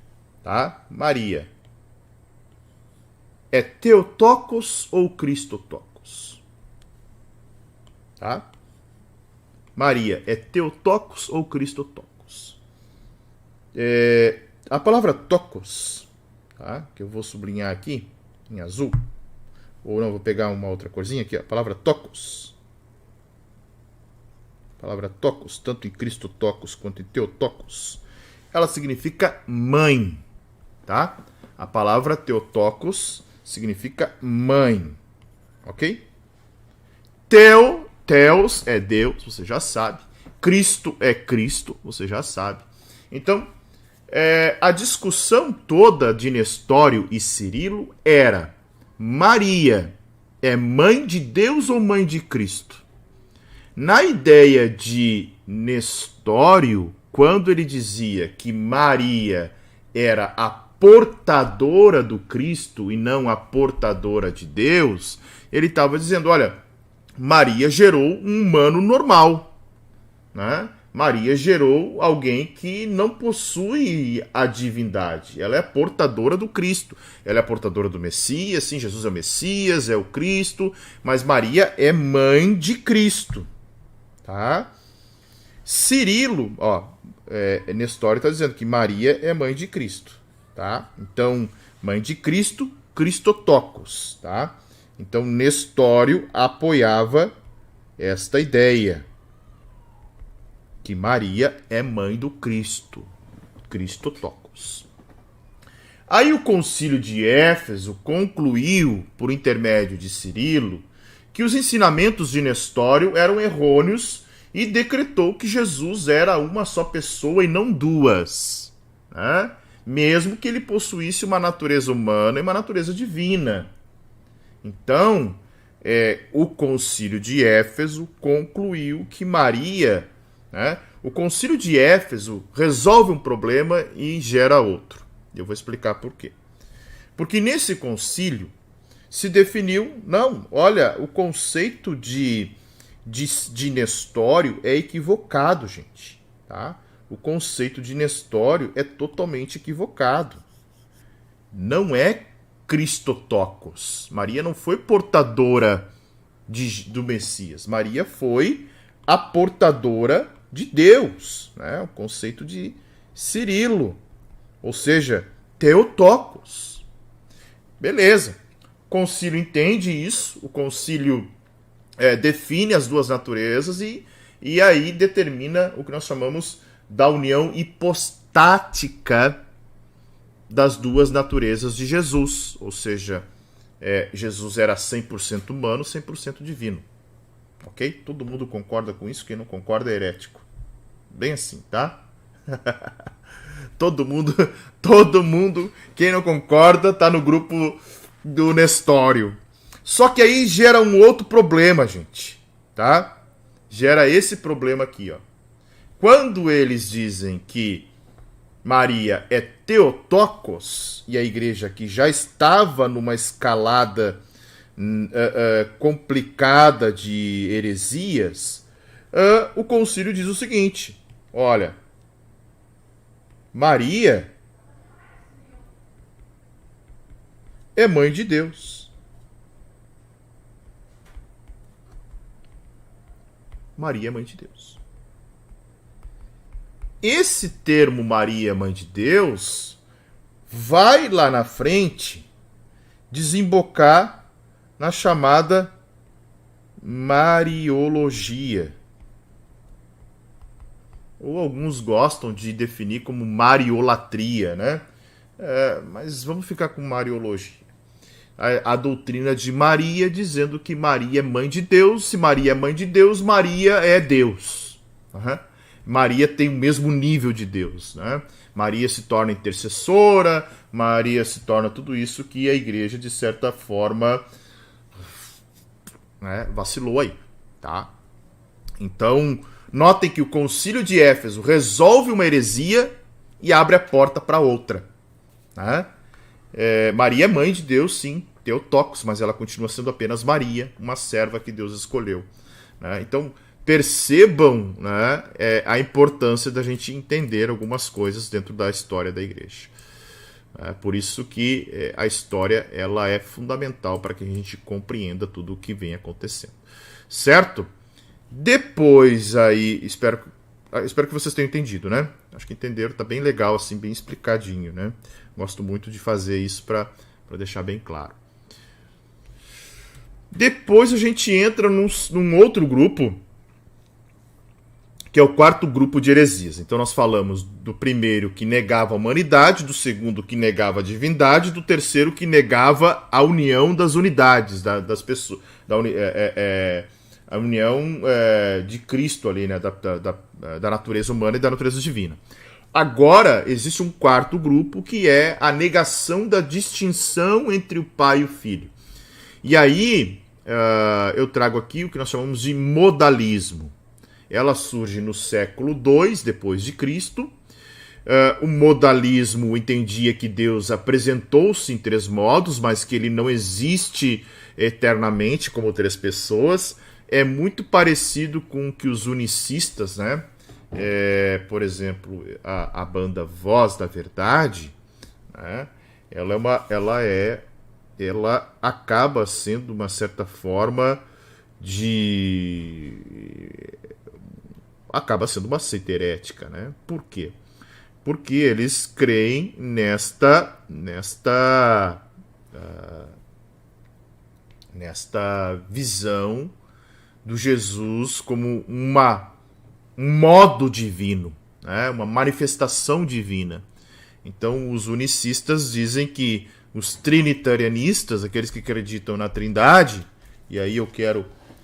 tá? Maria é Theotokos ou Christotokos? Tá? Maria é Theotokos ou Christotokos? A palavra tokos, tá? Que eu vou sublinhar aqui em azul, ou não, vou pegar uma outra corzinha aqui, a palavra tokos. A palavra tokos, tanto em Christotokos quanto em Theotokos, ela significa mãe, tá? A palavra Theotokos significa mãe, ok? Theos é Deus, você já sabe. Cristo é Cristo, você já sabe. Então, a discussão toda de Nestório e Cirilo era: Maria é mãe de Deus ou mãe de Cristo? Na ideia de Nestório, quando ele dizia que Maria era a portadora do Cristo e não a portadora de Deus, ele estava dizendo, olha, Maria gerou um humano normal, né? Maria gerou alguém que não possui a divindade. Ela é portadora do Cristo. Ela é portadora do Messias. Sim, Jesus é o Messias, é o Cristo. Mas Maria é mãe de Cristo. Tá? Cirilo, Nestório está dizendo que Maria é mãe de Cristo. Tá? Então, mãe de Cristo, Christotokos. Tá? Então, Nestório apoiava esta ideia, que Maria é mãe do Cristo, Christotokos. Aí o concílio de Éfeso concluiu, por intermédio de Cirilo, que os ensinamentos de Nestório eram errôneos e decretou que Jesus era uma só pessoa e não duas, né? Mesmo que ele possuísse uma natureza humana e uma natureza divina. Então, o concílio de Éfeso concluiu que Maria... O concílio de Éfeso resolve um problema e gera outro. Eu vou explicar por quê. Porque nesse concílio se definiu... Não, olha, o conceito de Nestório é equivocado, gente. Tá? O conceito de Nestório é totalmente equivocado. Não é Christotokos. Maria não foi portadora do Messias. Maria foi a portadora de Deus, né? O conceito de Cirilo, ou seja, Theotokos. Beleza, o concílio entende isso, o concílio define as duas naturezas e aí determina o que nós chamamos da união hipostática das duas naturezas de Jesus, ou seja, Jesus era 100% humano, 100% divino. Ok? Todo mundo concorda com isso, quem não concorda é herético. Bem assim, tá? Todo mundo, quem não concorda, tá no grupo do Nestório. Só que aí gera um outro problema, gente, tá? Gera esse problema aqui, ó. Quando eles dizem que Maria é Theotokos, e a igreja aqui já estava numa escalada complicada de heresias, o concílio diz o seguinte: olha, Maria é mãe de Deus. Maria é mãe de Deus. Esse termo Maria, mãe de Deus, vai lá na frente desembocar na chamada Mariologia. Ou alguns gostam de definir como Mariolatria, né? Mas vamos ficar com Mariologia. A doutrina de Maria dizendo que Maria é mãe de Deus. Se Maria é mãe de Deus, Maria é Deus. Maria tem o mesmo nível de Deus, né? Maria se torna intercessora, Maria se torna tudo isso que a igreja, de certa forma, vacilou aí, tá? Então, notem que o concílio de Éfeso resolve uma heresia e abre a porta para outra. né? Maria é mãe de Deus, sim, Theotokos, mas ela continua sendo apenas Maria, uma serva que Deus escolheu, né? Então, percebam, né, a importância da gente entender algumas coisas dentro da história da igreja. Por isso que a história ela é fundamental para que a gente compreenda tudo o que vem acontecendo. Certo? Depois aí, espero que vocês tenham entendido, né? Acho que entenderam, tá bem legal, assim, bem explicadinho, né? Gosto muito de fazer isso para deixar bem claro. Depois a gente entra num outro grupo, que é o quarto grupo de heresias. Então nós falamos do primeiro que negava a humanidade, do segundo que negava a divindade, do terceiro que negava a união das unidades, das pessoas, a união de Cristo ali, né, da natureza humana e da natureza divina. Agora existe um quarto grupo que é a negação da distinção entre o Pai e o Filho. E aí eu trago aqui o que nós chamamos de modalismo. Ela surge no século II depois de Cristo. O modalismo entendia que Deus apresentou-se em três modos, mas que ele não existe eternamente como três pessoas. É muito parecido com o que os unicistas, né? Por exemplo, a banda Voz da Verdade, né? Ela acaba sendo uma certa forma acaba sendo uma seita herética, né? Por quê? Porque eles creem nesta visão do Jesus como um modo divino, né? Uma manifestação divina. Então os unicistas dizem que os trinitarianistas, aqueles que acreditam na Trindade, e aí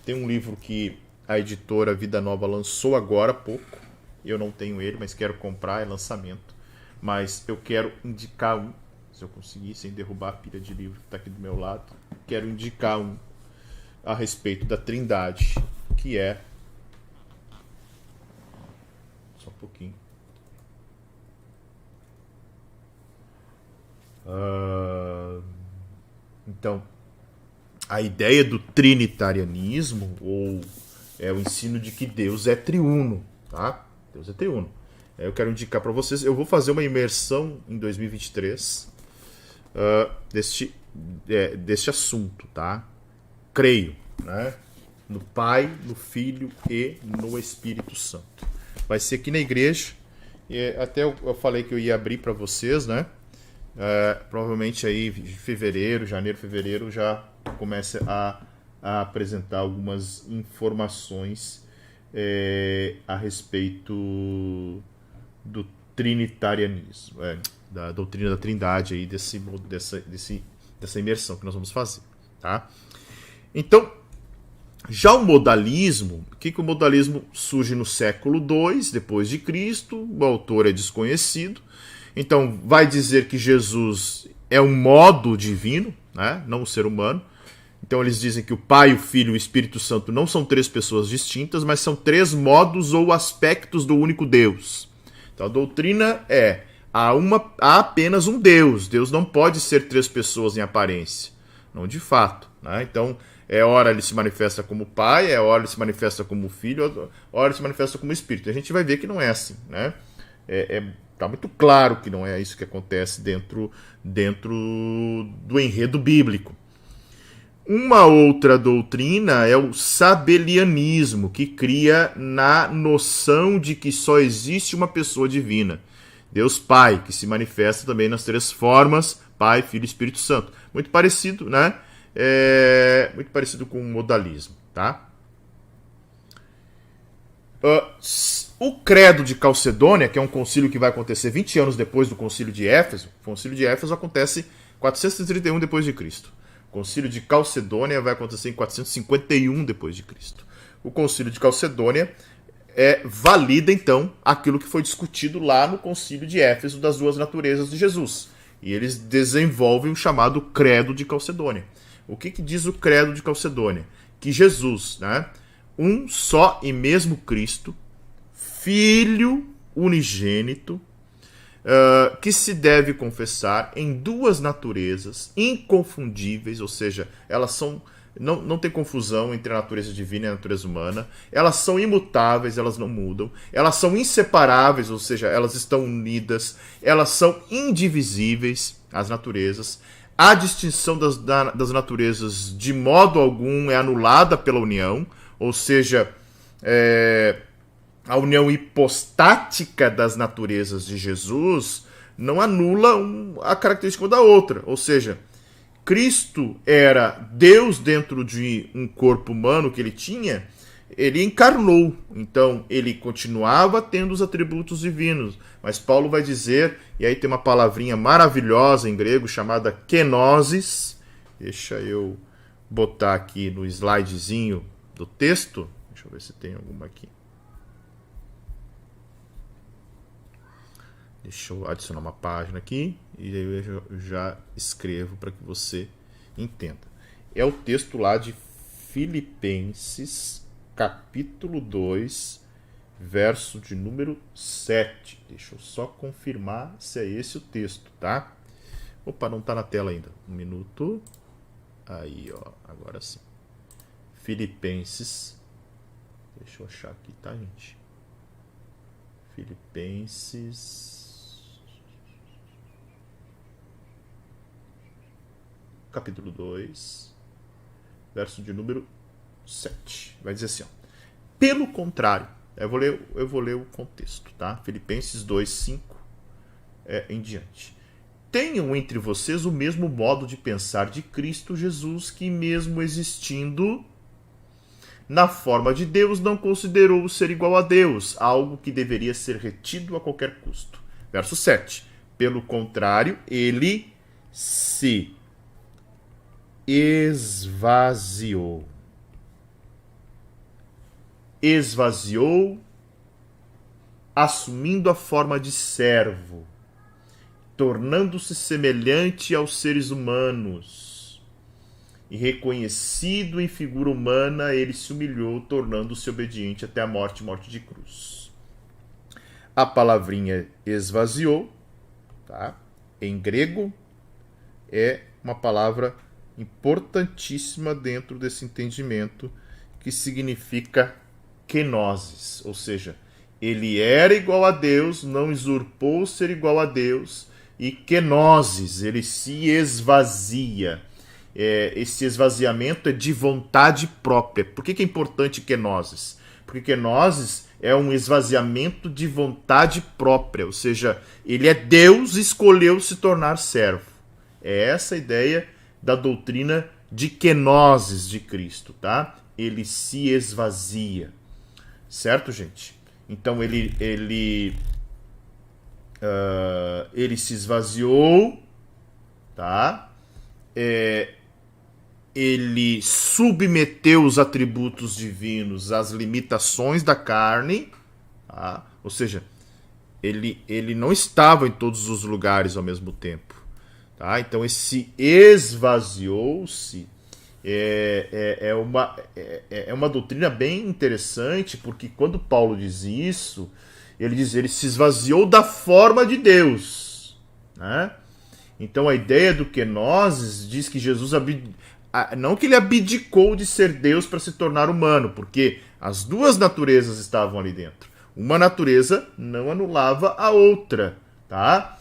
tem um livro que a editora Vida Nova lançou agora há pouco, eu não tenho ele, mas quero comprar, é lançamento, mas eu quero indicar um, se eu conseguir, sem derrubar a pilha de livro que está aqui do meu lado, quero indicar um a respeito da Trindade, que é só um pouquinho então a ideia do trinitarianismo ou o ensino de que Deus é triuno, tá? Deus é triuno. Eu quero indicar para vocês, eu vou fazer uma imersão em 2023 deste assunto, tá? Creio, né? No Pai, no Filho e no Espírito Santo. Vai ser aqui na igreja. Até eu falei que eu ia abrir para vocês, né? Provavelmente aí janeiro, fevereiro já comece a apresentar algumas informações a respeito do trinitarianismo, da doutrina da Trindade aí dessa imersão que nós vamos fazer, tá? Então, já o modalismo, o modalismo surge no século II depois de Cristo, o autor é desconhecido. Então, vai dizer que Jesus é um modo divino, né? Não um ser humano. Então, eles dizem que o Pai, o Filho e o Espírito Santo não são três pessoas distintas, mas são três modos ou aspectos do único Deus. Então, a doutrina há apenas um Deus. Deus não pode ser três pessoas em aparência. Não de fato, né? Então, hora ele se manifesta como Pai, hora ele se manifesta como Filho, hora ele se manifesta como Espírito. A gente vai ver que não é assim, né? Tá muito claro que não é isso que acontece dentro do enredo bíblico. Uma outra doutrina é o sabelianismo, que cria na noção de que só existe uma pessoa divina. Deus Pai, que se manifesta também nas três formas, Pai, Filho e Espírito Santo. Muito parecido, né? Muito parecido com o modalismo, tá? O Credo de Calcedônia, que é um concílio que vai acontecer 20 anos depois do concílio de Éfeso, o concílio de Éfeso acontece 431 depois de Cristo. O concílio de Calcedônia vai acontecer em 451 depois de Cristo. O concílio de Calcedônia valida então aquilo que foi discutido lá no concílio de Éfeso das duas naturezas de Jesus. E eles desenvolvem o chamado Credo de Calcedônia. O que diz o Credo de Calcedônia? Que Jesus, né, um só e mesmo Cristo, Filho unigênito, que se deve confessar em duas naturezas inconfundíveis, ou seja, elas são... Não tem confusão entre a natureza divina e a natureza humana. Elas são imutáveis, elas não mudam. Elas são inseparáveis, ou seja, elas estão unidas. Elas são indivisíveis, as naturezas. A distinção das naturezas, de modo algum, é anulada pela união, ou seja, a união hipostática das naturezas de Jesus não anula a característica uma da outra, ou seja, Cristo era Deus dentro de um corpo humano que ele tinha, ele encarnou, então ele continuava tendo os atributos divinos, mas Paulo vai dizer, e aí tem uma palavrinha maravilhosa em grego chamada kenosis, deixa eu botar aqui no slidezinho do texto, deixa eu ver se tem alguma aqui. Deixa eu adicionar uma página aqui e aí eu já escrevo para que você entenda. É o texto lá de Filipenses, capítulo 2, verso de número 7. Deixa eu só confirmar se é esse o texto, tá? Opa, não está na tela ainda. Um minuto. Aí, ó, agora sim. Filipenses. Deixa eu achar aqui, tá, gente? Filipenses... capítulo 2, verso de número 7. Vai dizer assim, ó. Pelo contrário, eu vou ler o contexto, tá? Filipenses 2, 5 em diante. Tenham entre vocês o mesmo modo de pensar de Cristo Jesus, que mesmo existindo na forma de Deus, não considerou ser igual a Deus, algo que deveria ser retido a qualquer custo. Verso 7. Pelo contrário, ele se esvaziou, assumindo a forma de servo, tornando-se semelhante aos seres humanos, e reconhecido em figura humana, ele se humilhou, tornando-se obediente até a morte de cruz. A palavrinha esvaziou, tá? Em grego, é uma palavra importantíssima dentro desse entendimento, que significa kenosis, ou seja, ele era igual a Deus, não usurpou ser igual a Deus, e kenosis, ele se esvazia. Esse esvaziamento é de vontade própria. Por que é importante kenosis? Porque kenosis é um esvaziamento de vontade própria, ou seja, ele é Deus e escolheu se tornar servo. É essa a ideia da doutrina de kenosis de Cristo, tá? Ele se esvazia, certo, gente? Então ele se esvaziou, tá? Ele submeteu os atributos divinos às limitações da carne, tá? Ou seja, ele não estava em todos os lugares ao mesmo tempo. Tá? Então esse esvaziou-se é uma doutrina bem interessante, porque quando Paulo diz isso, ele se esvaziou da forma de Deus, né? Então a ideia do kenosis diz que Jesus não que ele abdicou de ser Deus para se tornar humano, porque as duas naturezas estavam ali dentro. Uma natureza não anulava a outra, tá?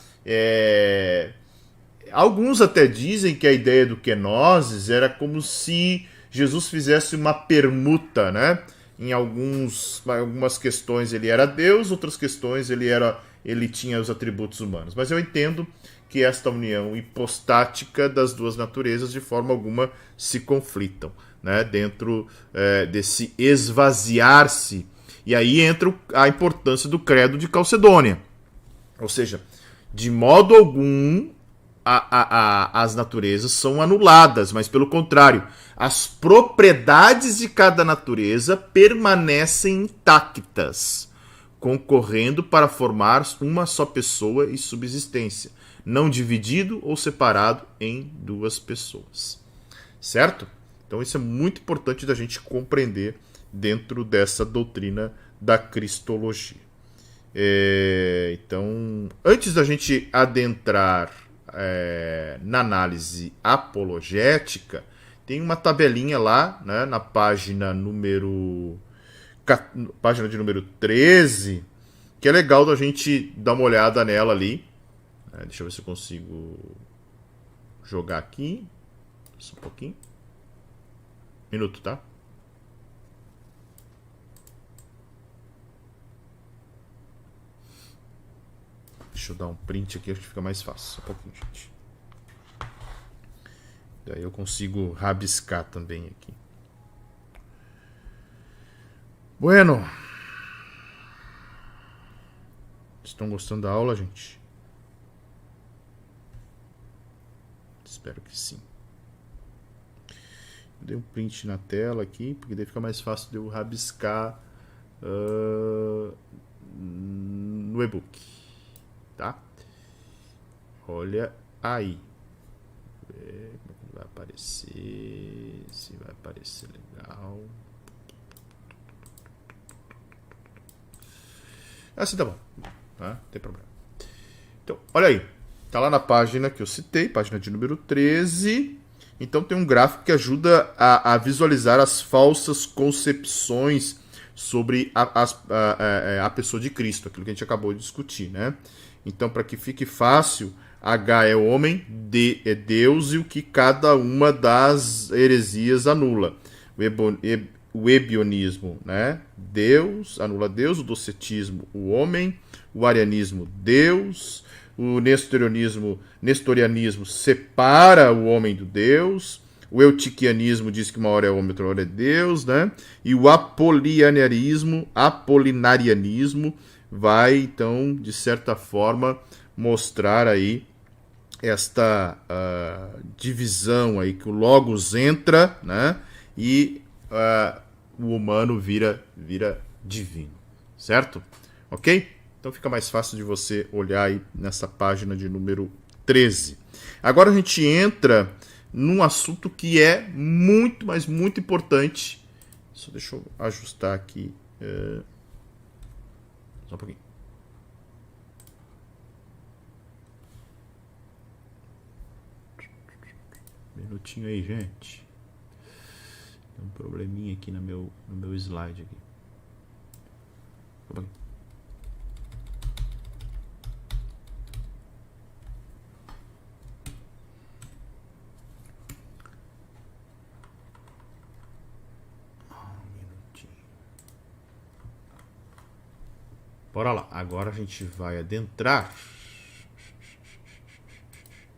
Alguns até dizem que a ideia do kenosis era como se Jesus fizesse uma permuta, né? Em algumas questões ele era Deus, outras questões ele tinha os atributos humanos. Mas eu entendo que esta união hipostática das duas naturezas de forma alguma se conflitam, né? Dentro desse esvaziar-se. E aí entra a importância do credo de Calcedônia. Ou seja, de modo algum as naturezas são anuladas, mas pelo contrário, as propriedades de cada natureza permanecem intactas, concorrendo para formar uma só pessoa e subsistência, não dividido ou separado em duas pessoas. Certo? Então isso é muito importante da gente compreender dentro dessa doutrina da cristologia. Então, antes da gente adentrar na análise apologética, tem uma tabelinha lá, né, na página de número 13, que é legal da gente dar uma olhada nela ali. Deixa eu ver se eu consigo jogar aqui. Só um pouquinho. Minuto, tá? Deixa eu dar um print aqui, acho que fica mais fácil. Só um pouquinho, gente. Daí eu consigo rabiscar também aqui. Bueno. Estão gostando da aula, gente? Espero que sim. Dei um print na tela aqui, porque daí fica mais fácil de eu rabiscar no e-book. Tá? Olha aí. Como é que vai aparecer? Se vai aparecer legal. Assim tá bom. Tá? Não tem problema. Então, olha aí. Tá lá na página que eu citei, página de número 13. Então tem um gráfico que ajuda a visualizar as falsas concepções sobre a pessoa de Cristo, aquilo que a gente acabou de discutir, né? Então, para que fique fácil, H é homem, D é Deus e o que cada uma das heresias anula. O ebionismo, né? Deus, anula Deus, o docetismo, o homem, o arianismo, Deus, o nestorianismo separa o homem do Deus, o eutiquianismo diz que uma hora é homem, outra hora é Deus, né? E o apolinarianismo vai, então, de certa forma, mostrar aí esta divisão aí, que o Logos entra, né? E o humano vira divino, certo? Ok? Então fica mais fácil de você olhar aí nessa página de número 13. Agora a gente entra num assunto que é muito, mas muito importante. Só deixa eu ajustar aqui. Só um pouquinho. Minutinho aí, gente. Tem um probleminha aqui no meu slide aqui. Um pouquinho. Bora lá, agora a gente vai adentrar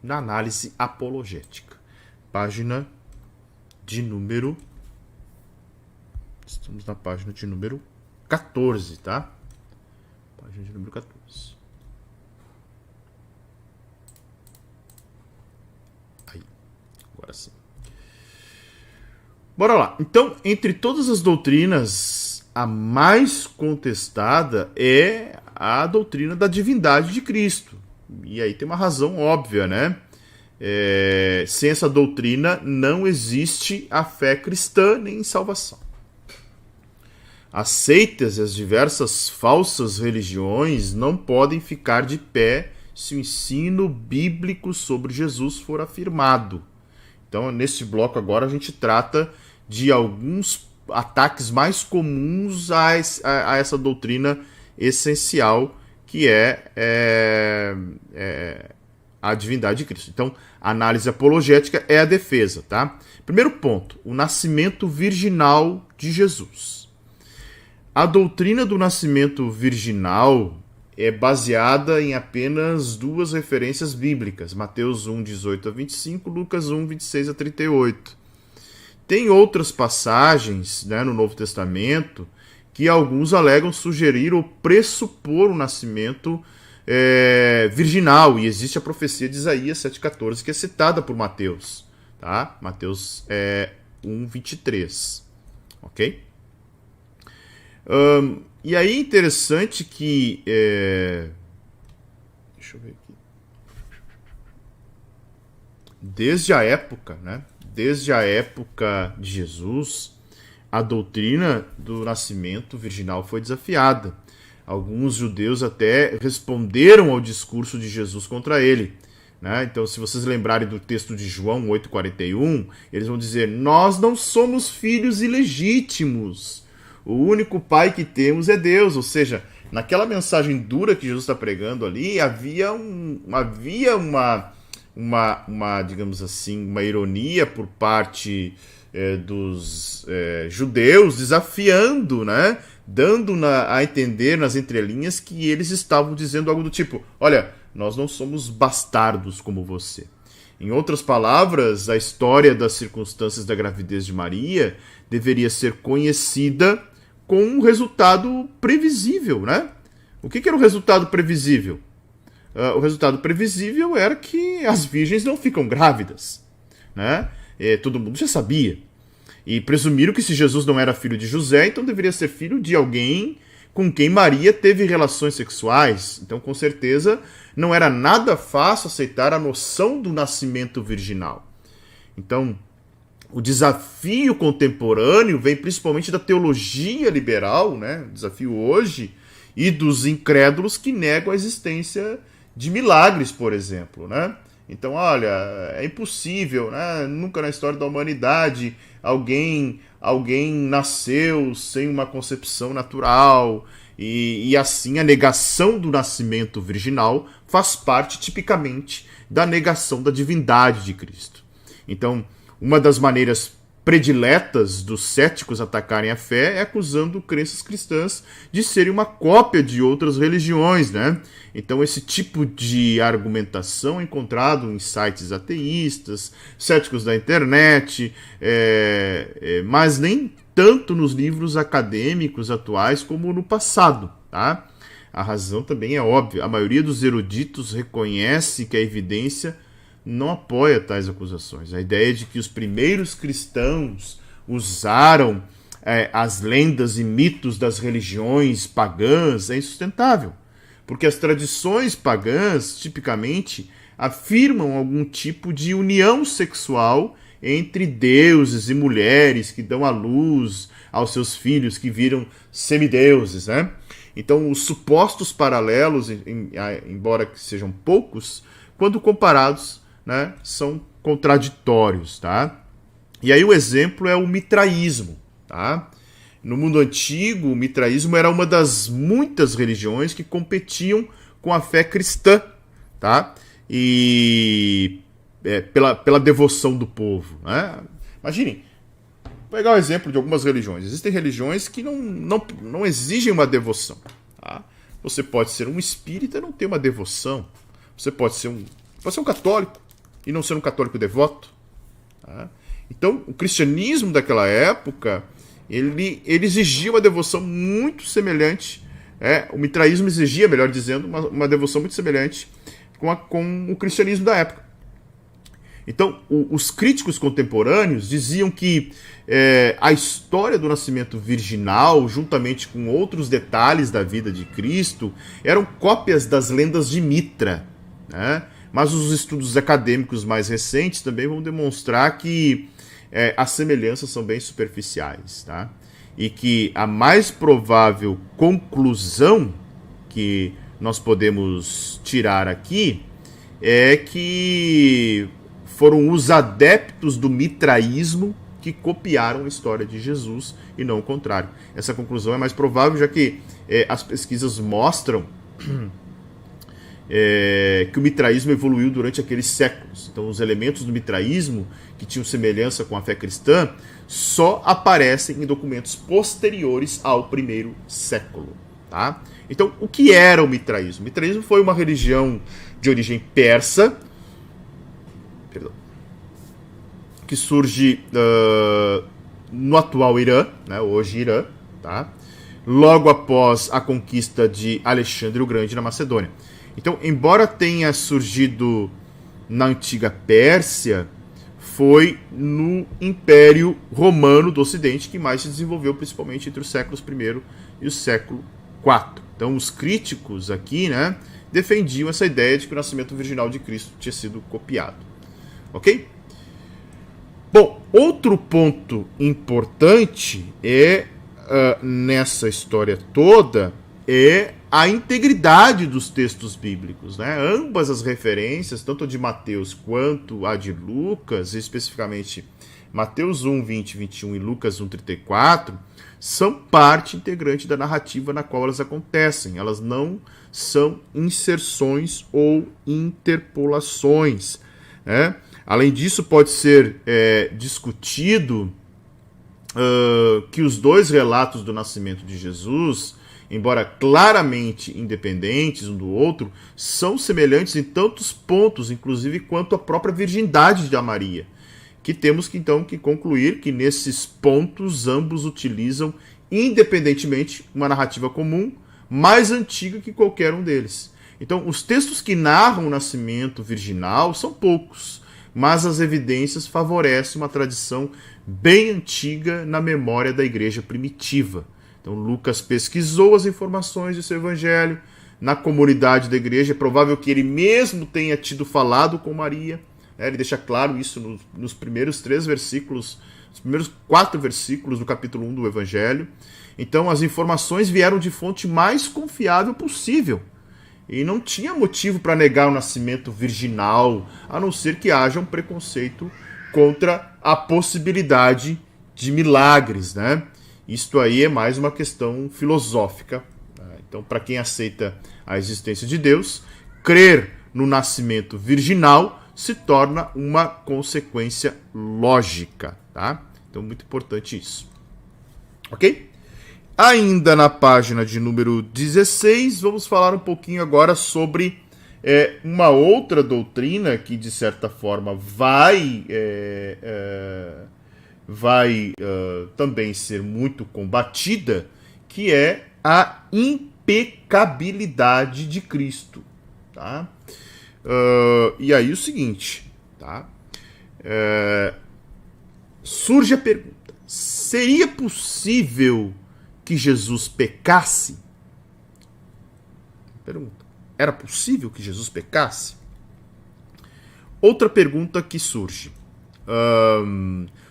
na análise apologética. Página de número... Estamos na página de número 14, tá? Página de número 14. Aí, agora sim. Bora lá. Então, entre todas as doutrinas, a mais contestada é a doutrina da divindade de Cristo. E aí tem uma razão óbvia, né? Sem essa doutrina não existe a fé cristã nem salvação. As seitas e as diversas falsas religiões não podem ficar de pé se o ensino bíblico sobre Jesus for afirmado. Então, nesse bloco agora a gente trata de alguns ataques mais comuns a essa doutrina essencial que é a divindade de Cristo. Então, a análise apologética é a defesa, tá? Primeiro ponto, o nascimento virginal de Jesus. A doutrina do nascimento virginal é baseada em apenas duas referências bíblicas, Mateus 1, 18 a 25, Lucas 1, 26 a 38. Tem outras passagens, né, no Novo Testamento que alguns alegam sugerir ou pressupor o nascimento virginal, e existe a profecia de Isaías 7,14 que é citada por Mateus, tá? Mateus 1, 23, ok? E aí é interessante que deixa eu ver aqui. Desde a época, né? Desde a época de Jesus, a doutrina do nascimento virginal foi desafiada. Alguns judeus até responderam ao discurso de Jesus contra ele. Né? Então, se vocês lembrarem do texto de João 8,41, eles vão dizer: nós não somos filhos ilegítimos. O único pai que temos é Deus. Ou seja, naquela mensagem dura que Jesus está pregando ali, havia uma, digamos assim, uma ironia por parte dos judeus, desafiando, né? Dando a entender nas entrelinhas que eles estavam dizendo algo do tipo: olha, nós não somos bastardos como você. Em outras palavras, a história das circunstâncias da gravidez de Maria deveria ser conhecida com um resultado previsível, né? O que era o resultado previsível? O resultado previsível era que as virgens não ficam grávidas, né? Todo mundo já sabia. E presumiram que se Jesus não era filho de José, então deveria ser filho de alguém com quem Maria teve relações sexuais. Então, com certeza, não era nada fácil aceitar a noção do nascimento virginal. Então, o desafio contemporâneo vem principalmente da teologia liberal, né? O desafio hoje, e dos incrédulos que negam a existência de milagres, por exemplo, né? Então, olha, é impossível, né? Nunca na história da humanidade alguém nasceu sem uma concepção natural, e assim a negação do nascimento virginal faz parte tipicamente da negação da divindade de Cristo. Então, uma das maneiras prediletas dos céticos atacarem a fé é acusando crenças cristãs de serem uma cópia de outras religiões, né? Então esse tipo de argumentação é encontrado em sites ateístas, céticos da internet, mas nem tanto nos livros acadêmicos atuais como no passado, tá? A razão também é óbvia. A maioria dos eruditos reconhece que a evidência não apoia tais acusações. A ideia de que os primeiros cristãos usaram as lendas e mitos das religiões pagãs é insustentável, porque as tradições pagãs, tipicamente, afirmam algum tipo de união sexual entre deuses e mulheres que dão à luz aos seus filhos que viram semideuses, né? Então, os supostos paralelos, embora sejam poucos, quando comparados, né, são contraditórios, tá? E aí o exemplo é o mitraísmo, tá? No mundo antigo, o mitraísmo era uma das muitas religiões que competiam com a fé cristã, tá? E pela devoção do povo, né? Imaginem, vou pegar o exemplo de algumas religiões. Existem religiões que não exigem uma devoção, tá? Você pode ser um espírita e não ter uma devoção. Você pode ser um católico e não ser um católico devoto. Tá? Então, o cristianismo daquela época, ele exigia uma devoção muito semelhante, o mitraísmo exigia, melhor dizendo, uma devoção muito semelhante com o cristianismo da época. Então, os críticos contemporâneos diziam que a história do nascimento virginal, juntamente com outros detalhes da vida de Cristo, eram cópias das lendas de Mitra, né? Mas os estudos acadêmicos mais recentes também vão demonstrar que as semelhanças são bem superficiais, tá? E que a mais provável conclusão que nós podemos tirar aqui é que foram os adeptos do mitraísmo que copiaram a história de Jesus e não o contrário. Essa conclusão é mais provável, já que as pesquisas mostram que o mitraísmo evoluiu durante aqueles séculos. Então, os elementos do mitraísmo que tinham semelhança com a fé cristã só aparecem em documentos posteriores ao primeiro século. Tá? Então, o que era o mitraísmo? O mitraísmo foi uma religião de origem persa, que surge no atual Irã, né, hoje Irã, tá? Logo após a conquista de Alexandre o Grande na Macedônia. Então, embora tenha surgido na antiga Pérsia, foi no Império Romano do Ocidente que mais se desenvolveu, principalmente entre os séculos I e o século IV. Então, os críticos aqui, né, defendiam essa ideia de que o nascimento virginal de Cristo tinha sido copiado. Ok? Bom, outro ponto importante nessa história toda é a integridade dos textos bíblicos, né? Ambas as referências, tanto a de Mateus quanto a de Lucas, especificamente Mateus 1, 20, 21 e Lucas 1, 34, são parte integrante da narrativa na qual elas acontecem. Elas não são inserções ou interpolações, né? Além disso, pode ser discutido que os dois relatos do nascimento de Jesus, embora claramente independentes um do outro, são semelhantes em tantos pontos, inclusive quanto à própria virgindade de Maria, que temos que então que concluir que nesses pontos ambos utilizam independentemente uma narrativa comum, mais antiga que qualquer um deles. Então, os textos que narram o nascimento virginal são poucos, mas as evidências favorecem uma tradição bem antiga na memória da igreja primitiva. Então, Lucas pesquisou as informações de seu evangelho na comunidade da igreja. É provável que ele mesmo tenha tido falado com Maria. Ele deixa claro isso nos primeiros 3 versículos, os primeiros 4 versículos do capítulo 1 do evangelho. Então, as informações vieram de fonte mais confiável possível. E não tinha motivo para negar o nascimento virginal, a não ser que haja um preconceito contra a possibilidade de milagres, né? Isto aí é mais uma questão filosófica. Então, para quem aceita a existência de Deus, crer no nascimento virginal se torna uma consequência lógica, tá? Então, muito importante isso. Ok? Ainda na página de número 16, vamos falar um pouquinho agora sobre uma outra doutrina que, de certa forma, vai também ser muito combatida, que é a impecabilidade de Cristo. Tá? E aí o seguinte, tá? Surge a pergunta: seria possível que Jesus pecasse? Pergunta: era possível que Jesus pecasse? Outra pergunta que surge: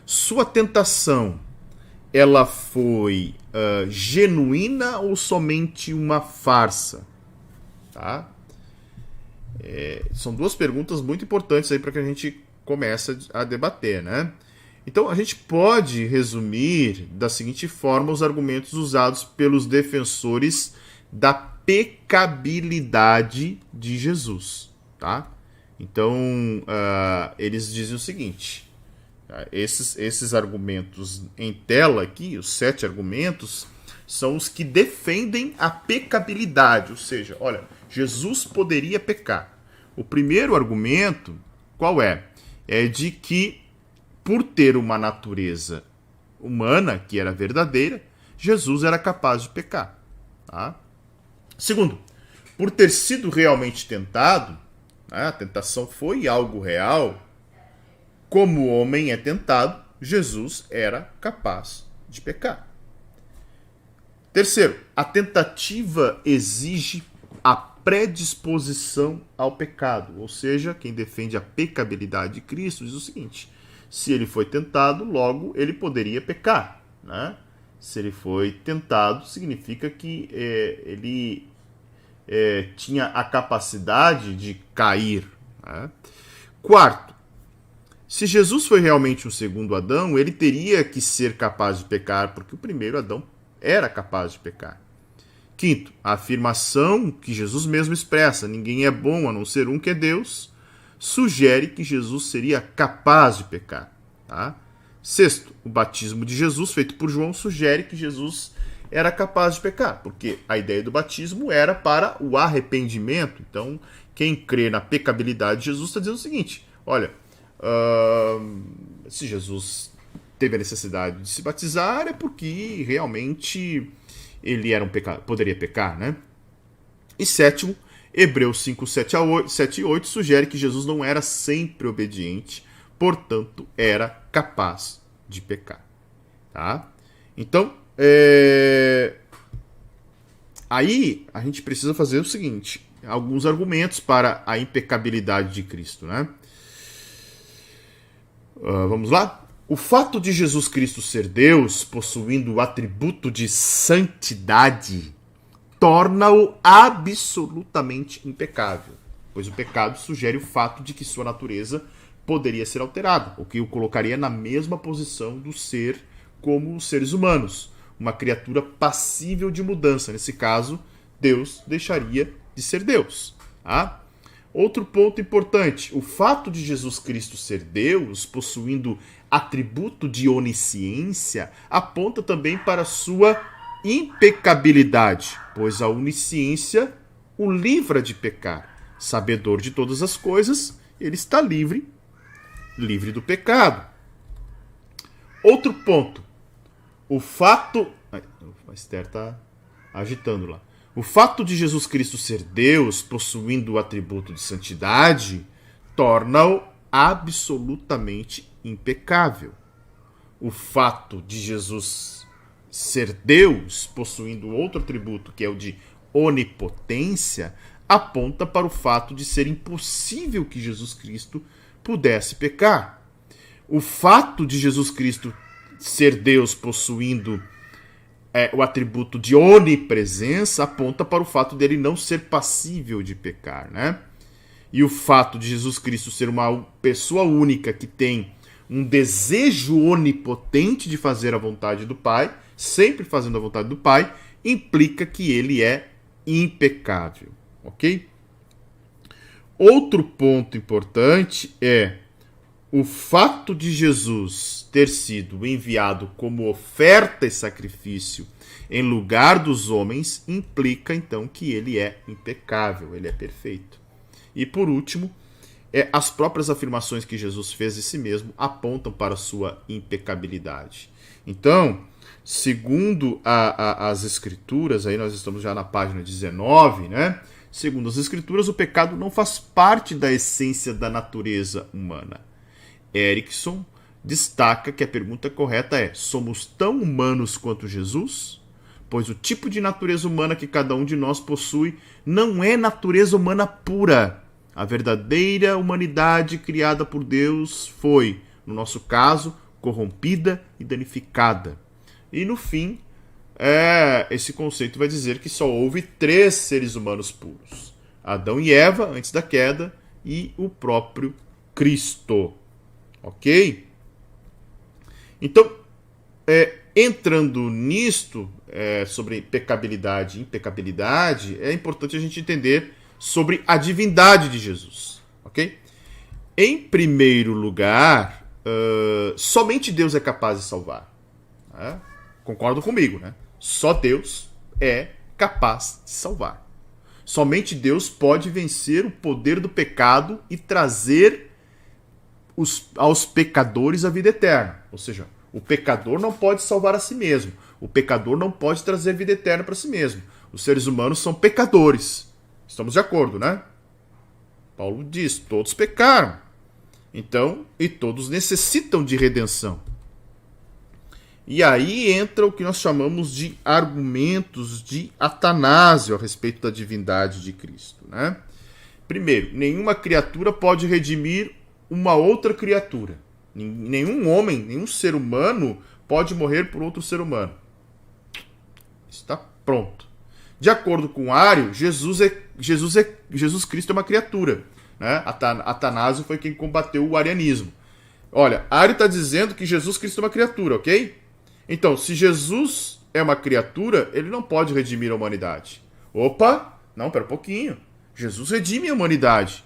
sua tentação, ela foi genuína ou somente uma farsa? Tá? São 2 perguntas muito importantes aí para que a gente comece a debater, né? Então, a gente pode resumir da seguinte forma os argumentos usados pelos defensores da pecabilidade de Jesus, tá? Então, eles dizem o seguinte: esses argumentos em tela aqui, os 7 argumentos, são os que defendem a pecabilidade, ou seja, olha, Jesus poderia pecar. O primeiro argumento, qual é? É de que, por ter uma natureza humana, que era verdadeira, Jesus era capaz de pecar. Tá? Segundo, por ter sido realmente tentado, a tentação foi algo real, como o homem é tentado, Jesus era capaz de pecar. Terceiro, a tentativa exige a predisposição ao pecado, ou seja, quem defende a pecabilidade de Cristo diz o seguinte: se ele foi tentado, logo ele poderia pecar, né? Se ele foi tentado, significa que ele tinha a capacidade de cair, né? Quarto, se Jesus foi realmente o segundo Adão, ele teria que ser capaz de pecar, porque o primeiro Adão era capaz de pecar. Quinto, a afirmação que Jesus mesmo expressa, ninguém é bom a não ser um que é Deus, sugere que Jesus seria capaz de pecar. Tá? Sexto, o batismo de Jesus, feito por João, sugere que Jesus era capaz de pecar, porque a ideia do batismo era para o arrependimento. Então, quem crê na pecabilidade de Jesus está dizendo o seguinte: olha, se Jesus teve a necessidade de se batizar, é porque realmente ele era poderia pecar, né? E sétimo, Hebreus 5, 7 e 8 sugere que Jesus não era sempre obediente, portanto, era capaz de pecar. Tá? Então, aí a gente precisa fazer o seguinte: alguns argumentos para a impecabilidade de Cristo, né? Vamos lá? O fato de Jesus Cristo ser Deus, possuindo o atributo de santidade, torna-o absolutamente impecável, pois o pecado sugere o fato de que sua natureza poderia ser alterada, o que o colocaria na mesma posição do ser como os seres humanos, uma criatura passível de mudança. Nesse caso, Deus deixaria de ser Deus. Tá? Outro ponto importante, o fato de Jesus Cristo ser Deus, possuindo atributo de onisciência, aponta também para sua impecabilidade, pois a onisciência o livra de pecar. Sabedor de todas as coisas, ele está livre do pecado. Outro ponto, o fato... A Esther está agitando lá. O fato de Jesus Cristo ser Deus, possuindo o atributo de santidade, torna-o absolutamente impecável. O fato de Jesus ser Deus, possuindo outro atributo, que é o de onipotência, aponta para o fato de ser impossível que Jesus Cristo pudesse pecar. O fato de Jesus Cristo ser Deus, possuindo o atributo de onipresença, aponta para o fato dele não ser passível de pecar, né? E o fato de Jesus Cristo ser uma pessoa única que tem um desejo onipotente de fazer a vontade do Pai, sempre fazendo a vontade do Pai, implica que ele é impecável, ok? Outro ponto importante é o fato de Jesus ter sido enviado como oferta e sacrifício em lugar dos homens implica então que ele é impecável, ele é perfeito. E por último, as próprias afirmações que Jesus fez de si mesmo apontam para a sua impecabilidade. Então, segundo as Escrituras, aí nós estamos já na página 19, né? Segundo as Escrituras, o pecado não faz parte da essência da natureza humana. Erickson destaca que a pergunta correta é: somos tão humanos quanto Jesus? Pois o tipo de natureza humana que cada um de nós possui não é natureza humana pura. A verdadeira humanidade criada por Deus foi, no nosso caso, corrompida e danificada. E no fim, esse conceito vai dizer que só houve 3 seres humanos puros: Adão e Eva, antes da queda, e o próprio Cristo. Ok? Então, entrando nisto, sobre pecabilidade e impecabilidade, é importante a gente entender sobre a divindade de Jesus. Ok? Em primeiro lugar, somente Deus é capaz de salvar. Né? Concordo comigo, né? Só Deus é capaz de salvar. Somente Deus pode vencer o poder do pecado e trazer aos pecadores a vida eterna. Ou seja, o pecador não pode salvar a si mesmo. O pecador não pode trazer vida eterna para si mesmo. Os seres humanos são pecadores. Estamos de acordo, né? Paulo diz, todos pecaram. Então, e todos necessitam de redenção. E aí entra o que nós chamamos de argumentos de Atanásio a respeito da divindade de Cristo, né? Primeiro, nenhuma criatura pode redimir uma outra criatura. Nenhum homem, nenhum ser humano pode morrer por outro ser humano. Está pronto. De acordo com Ário, Jesus Cristo é uma criatura. Né? Atanásio foi quem combateu o arianismo. Olha, Ário está dizendo que Jesus Cristo é uma criatura, ok? Então, se Jesus é uma criatura, ele não pode redimir a humanidade. Opa, não, pera um pouquinho. Jesus redime a humanidade.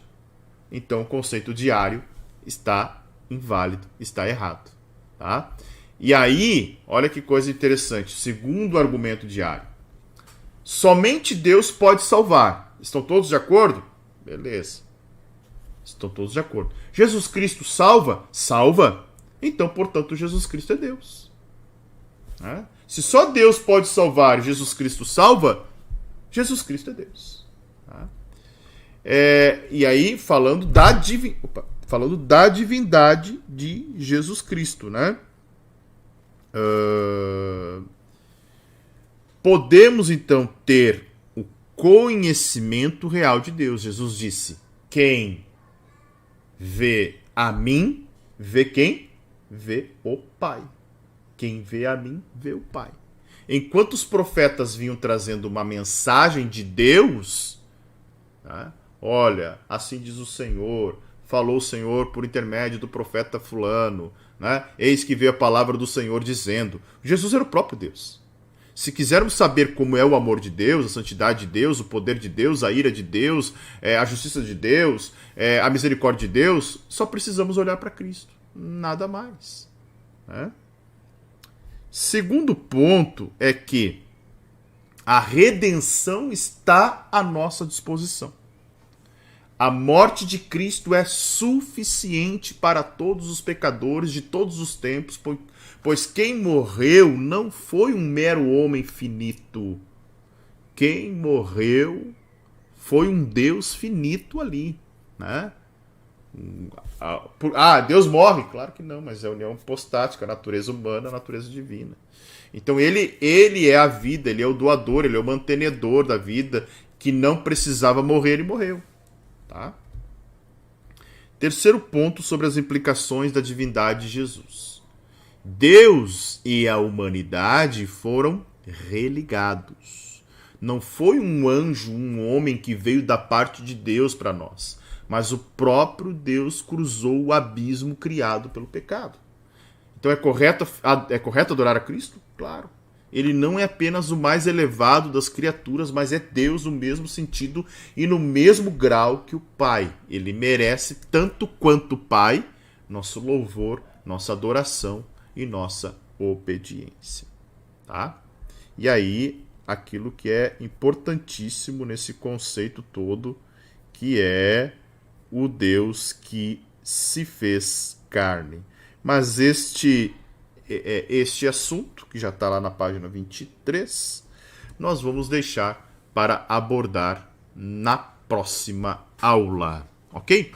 Então o conceito de Ário está inválido, está errado. Tá? E aí, olha que coisa interessante. Segundo o argumento de Ário, somente Deus pode salvar. Estão todos de acordo? Beleza. Estão todos de acordo. Jesus Cristo salva? Salva. Então, portanto, Jesus Cristo é Deus. Se só Deus pode salvar e Jesus Cristo salva, Jesus Cristo é Deus. Tá? E aí, falando da divindade de Jesus Cristo, né? Podemos então ter o conhecimento real de Deus. Jesus disse: quem vê a mim, vê quem? Vê o Pai. Quem vê a mim, vê o Pai. enquanto os profetas vinham trazendo uma mensagem de Deus, tá? Olha, assim diz o Senhor, falou o Senhor por intermédio do profeta fulano, né? Eis que veio a palavra do Senhor dizendo. Jesus era o próprio Deus. Se quisermos saber como é o amor de Deus, a santidade de Deus, o poder de Deus, a ira de Deus, a justiça de Deus, a misericórdia de Deus, só precisamos olhar para Cristo. Nada mais. Né? Segundo ponto é que a redenção está à nossa disposição. A morte de Cristo é suficiente para todos os pecadores de todos os tempos, pois quem morreu não foi um mero homem finito. Quem morreu foi um Deus finito ali. Né? Deus morre? Claro que não, mas é a união hipostática, a natureza humana, a natureza divina. Então ele é a vida, ele é o doador, ele é o mantenedor da vida, que não precisava morrer e morreu. Tá? Terceiro ponto sobre as implicações da divindade de Jesus. Deus e a humanidade foram religados. Não foi um anjo, um homem que veio da parte de Deus para nós, mas o próprio Deus cruzou o abismo criado pelo pecado. Então é correto adorar a Cristo? Claro. Ele não é apenas o mais elevado das criaturas, mas é Deus no mesmo sentido e no mesmo grau que o Pai. Ele merece tanto quanto o Pai nosso louvor, nossa adoração e nossa obediência. Tá? E aí, aquilo que é importantíssimo nesse conceito todo, que é o Deus que se fez carne. Mas este assunto, que já está lá na página 23, nós vamos deixar para abordar na próxima aula, ok?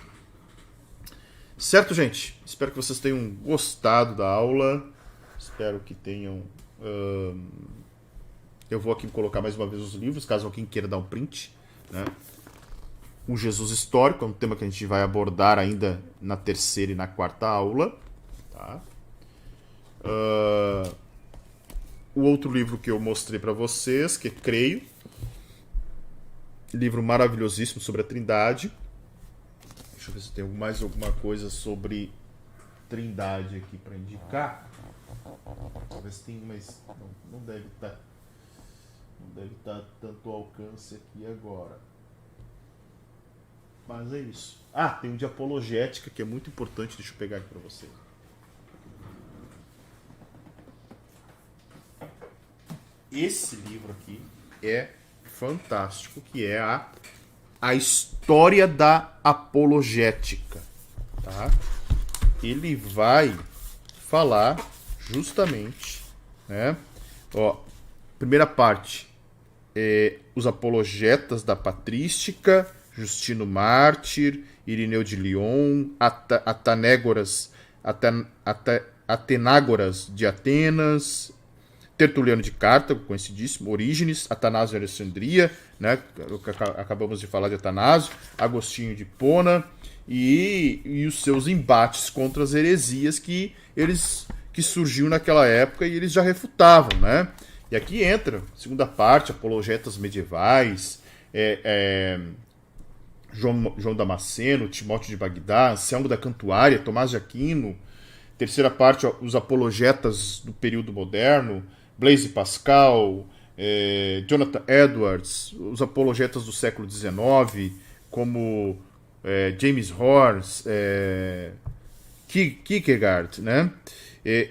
Certo, gente? Espero que vocês tenham gostado da aula, espero que tenham... Eu vou aqui colocar mais uma vez os livros, caso alguém queira dar um print, né? O Jesus Histórico é um tema que a gente vai abordar ainda na terceira e na quarta aula, tá? O outro livro que eu mostrei para vocês, que é Creio, livro maravilhosíssimo sobre a Trindade. Deixa eu ver se tem mais alguma coisa sobre Trindade aqui para indicar. Talvez tenha, mas não deve estar. Não deve estar tanto alcance aqui agora. Mas é isso. Tem um de apologética que é muito importante. Deixa eu pegar aqui para vocês. Esse livro aqui é fantástico, que é a história da apologética. Tá? Ele vai falar justamente, né? Primeira parte, os apologetas da patrística, Justino Mártir, Irineu de Lyon, Atenágoras de Atenas, Tertuliano de Cartago, conhecidíssimo, Orígenes, Atanásio de Alexandria, né, acabamos de falar de Atanásio, Agostinho de Hipona, e os seus embates contra as heresias que surgiu naquela época e eles já refutavam, né? E aqui entra, segunda parte, apologetas medievais, João Damasceno, Timóteo de Bagdá, Anselmo da Cantuária, Tomás de Aquino. Terceira parte, os apologetas do período moderno, Blaise Pascal, Jonathan Edwards, os apologetas do século XIX, como James Horst, Kierkegaard, né?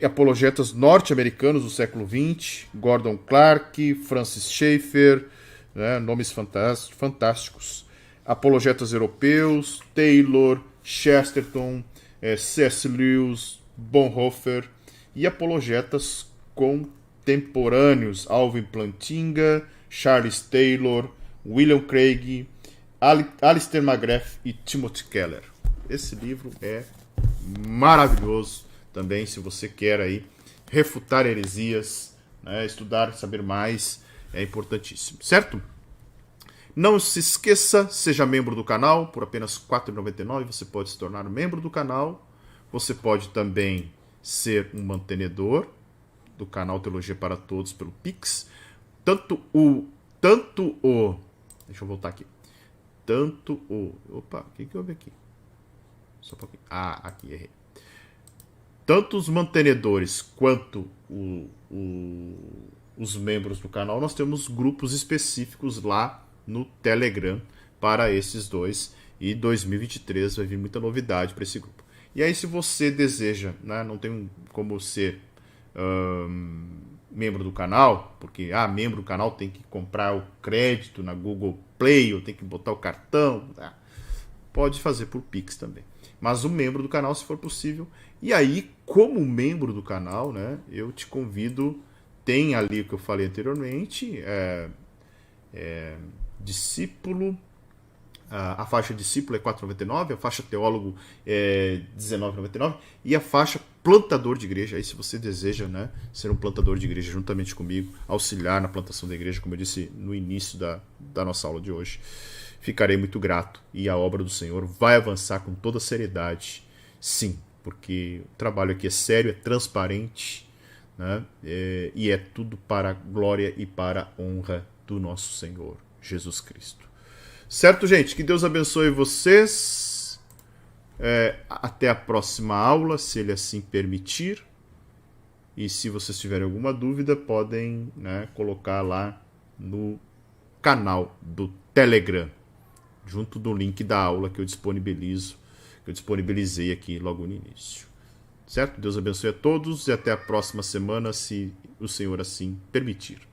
Apologetas norte-americanos do século XX, Gordon Clark, Francis Schaeffer, né? Nomes fantásticos. Apologetas europeus, Taylor, Chesterton, C.S. Lewis, Bonhoeffer, e apologetas contemporâneos, Alvin Plantinga, Charles Taylor, William Craig, Alistair McGrath e Timothy Keller. Esse livro é maravilhoso também, se você quer aí refutar heresias, né, estudar, saber mais, é importantíssimo, certo? Não se esqueça, seja membro do canal, por apenas R$ 4,99 você pode se tornar membro do canal. Você pode também ser um mantenedor do canal Teologia para Todos pelo Pix. Deixa eu voltar aqui. Opa, o que houve aqui? Só um pouquinho. Aqui, errei. Tanto os mantenedores quanto os membros do canal, nós temos grupos específicos lá no Telegram para esses dois. E 2023 vai vir muita novidade para esse grupo. E aí, se você deseja, né, não tem como ser membro do canal, porque membro do canal tem que comprar o crédito na Google Play, ou tem que botar o cartão, pode fazer por Pix também. Mas o membro do canal, se for possível. E aí, como membro do canal, né, eu te convido, tem ali o que eu falei anteriormente, discípulo, a faixa discípulo é R$4,99, a faixa teólogo é R$19,99 e a faixa plantador de igreja, aí se você deseja, né, ser um plantador de igreja juntamente comigo, auxiliar na plantação da igreja, como eu disse no início da nossa aula de hoje, ficarei muito grato e a obra do Senhor vai avançar com toda seriedade, sim, porque o trabalho aqui é sério, é transparente, né, e é tudo para a glória e para a honra do nosso Senhor Jesus Cristo. Certo, gente? Que Deus abençoe vocês. Até a próxima aula, se Ele assim permitir. E se vocês tiverem alguma dúvida, podem, né, colocar lá no canal do Telegram, junto do link da aula que eu disponibilizei aqui logo no início. Certo? Deus abençoe a todos e até a próxima semana, se o Senhor assim permitir.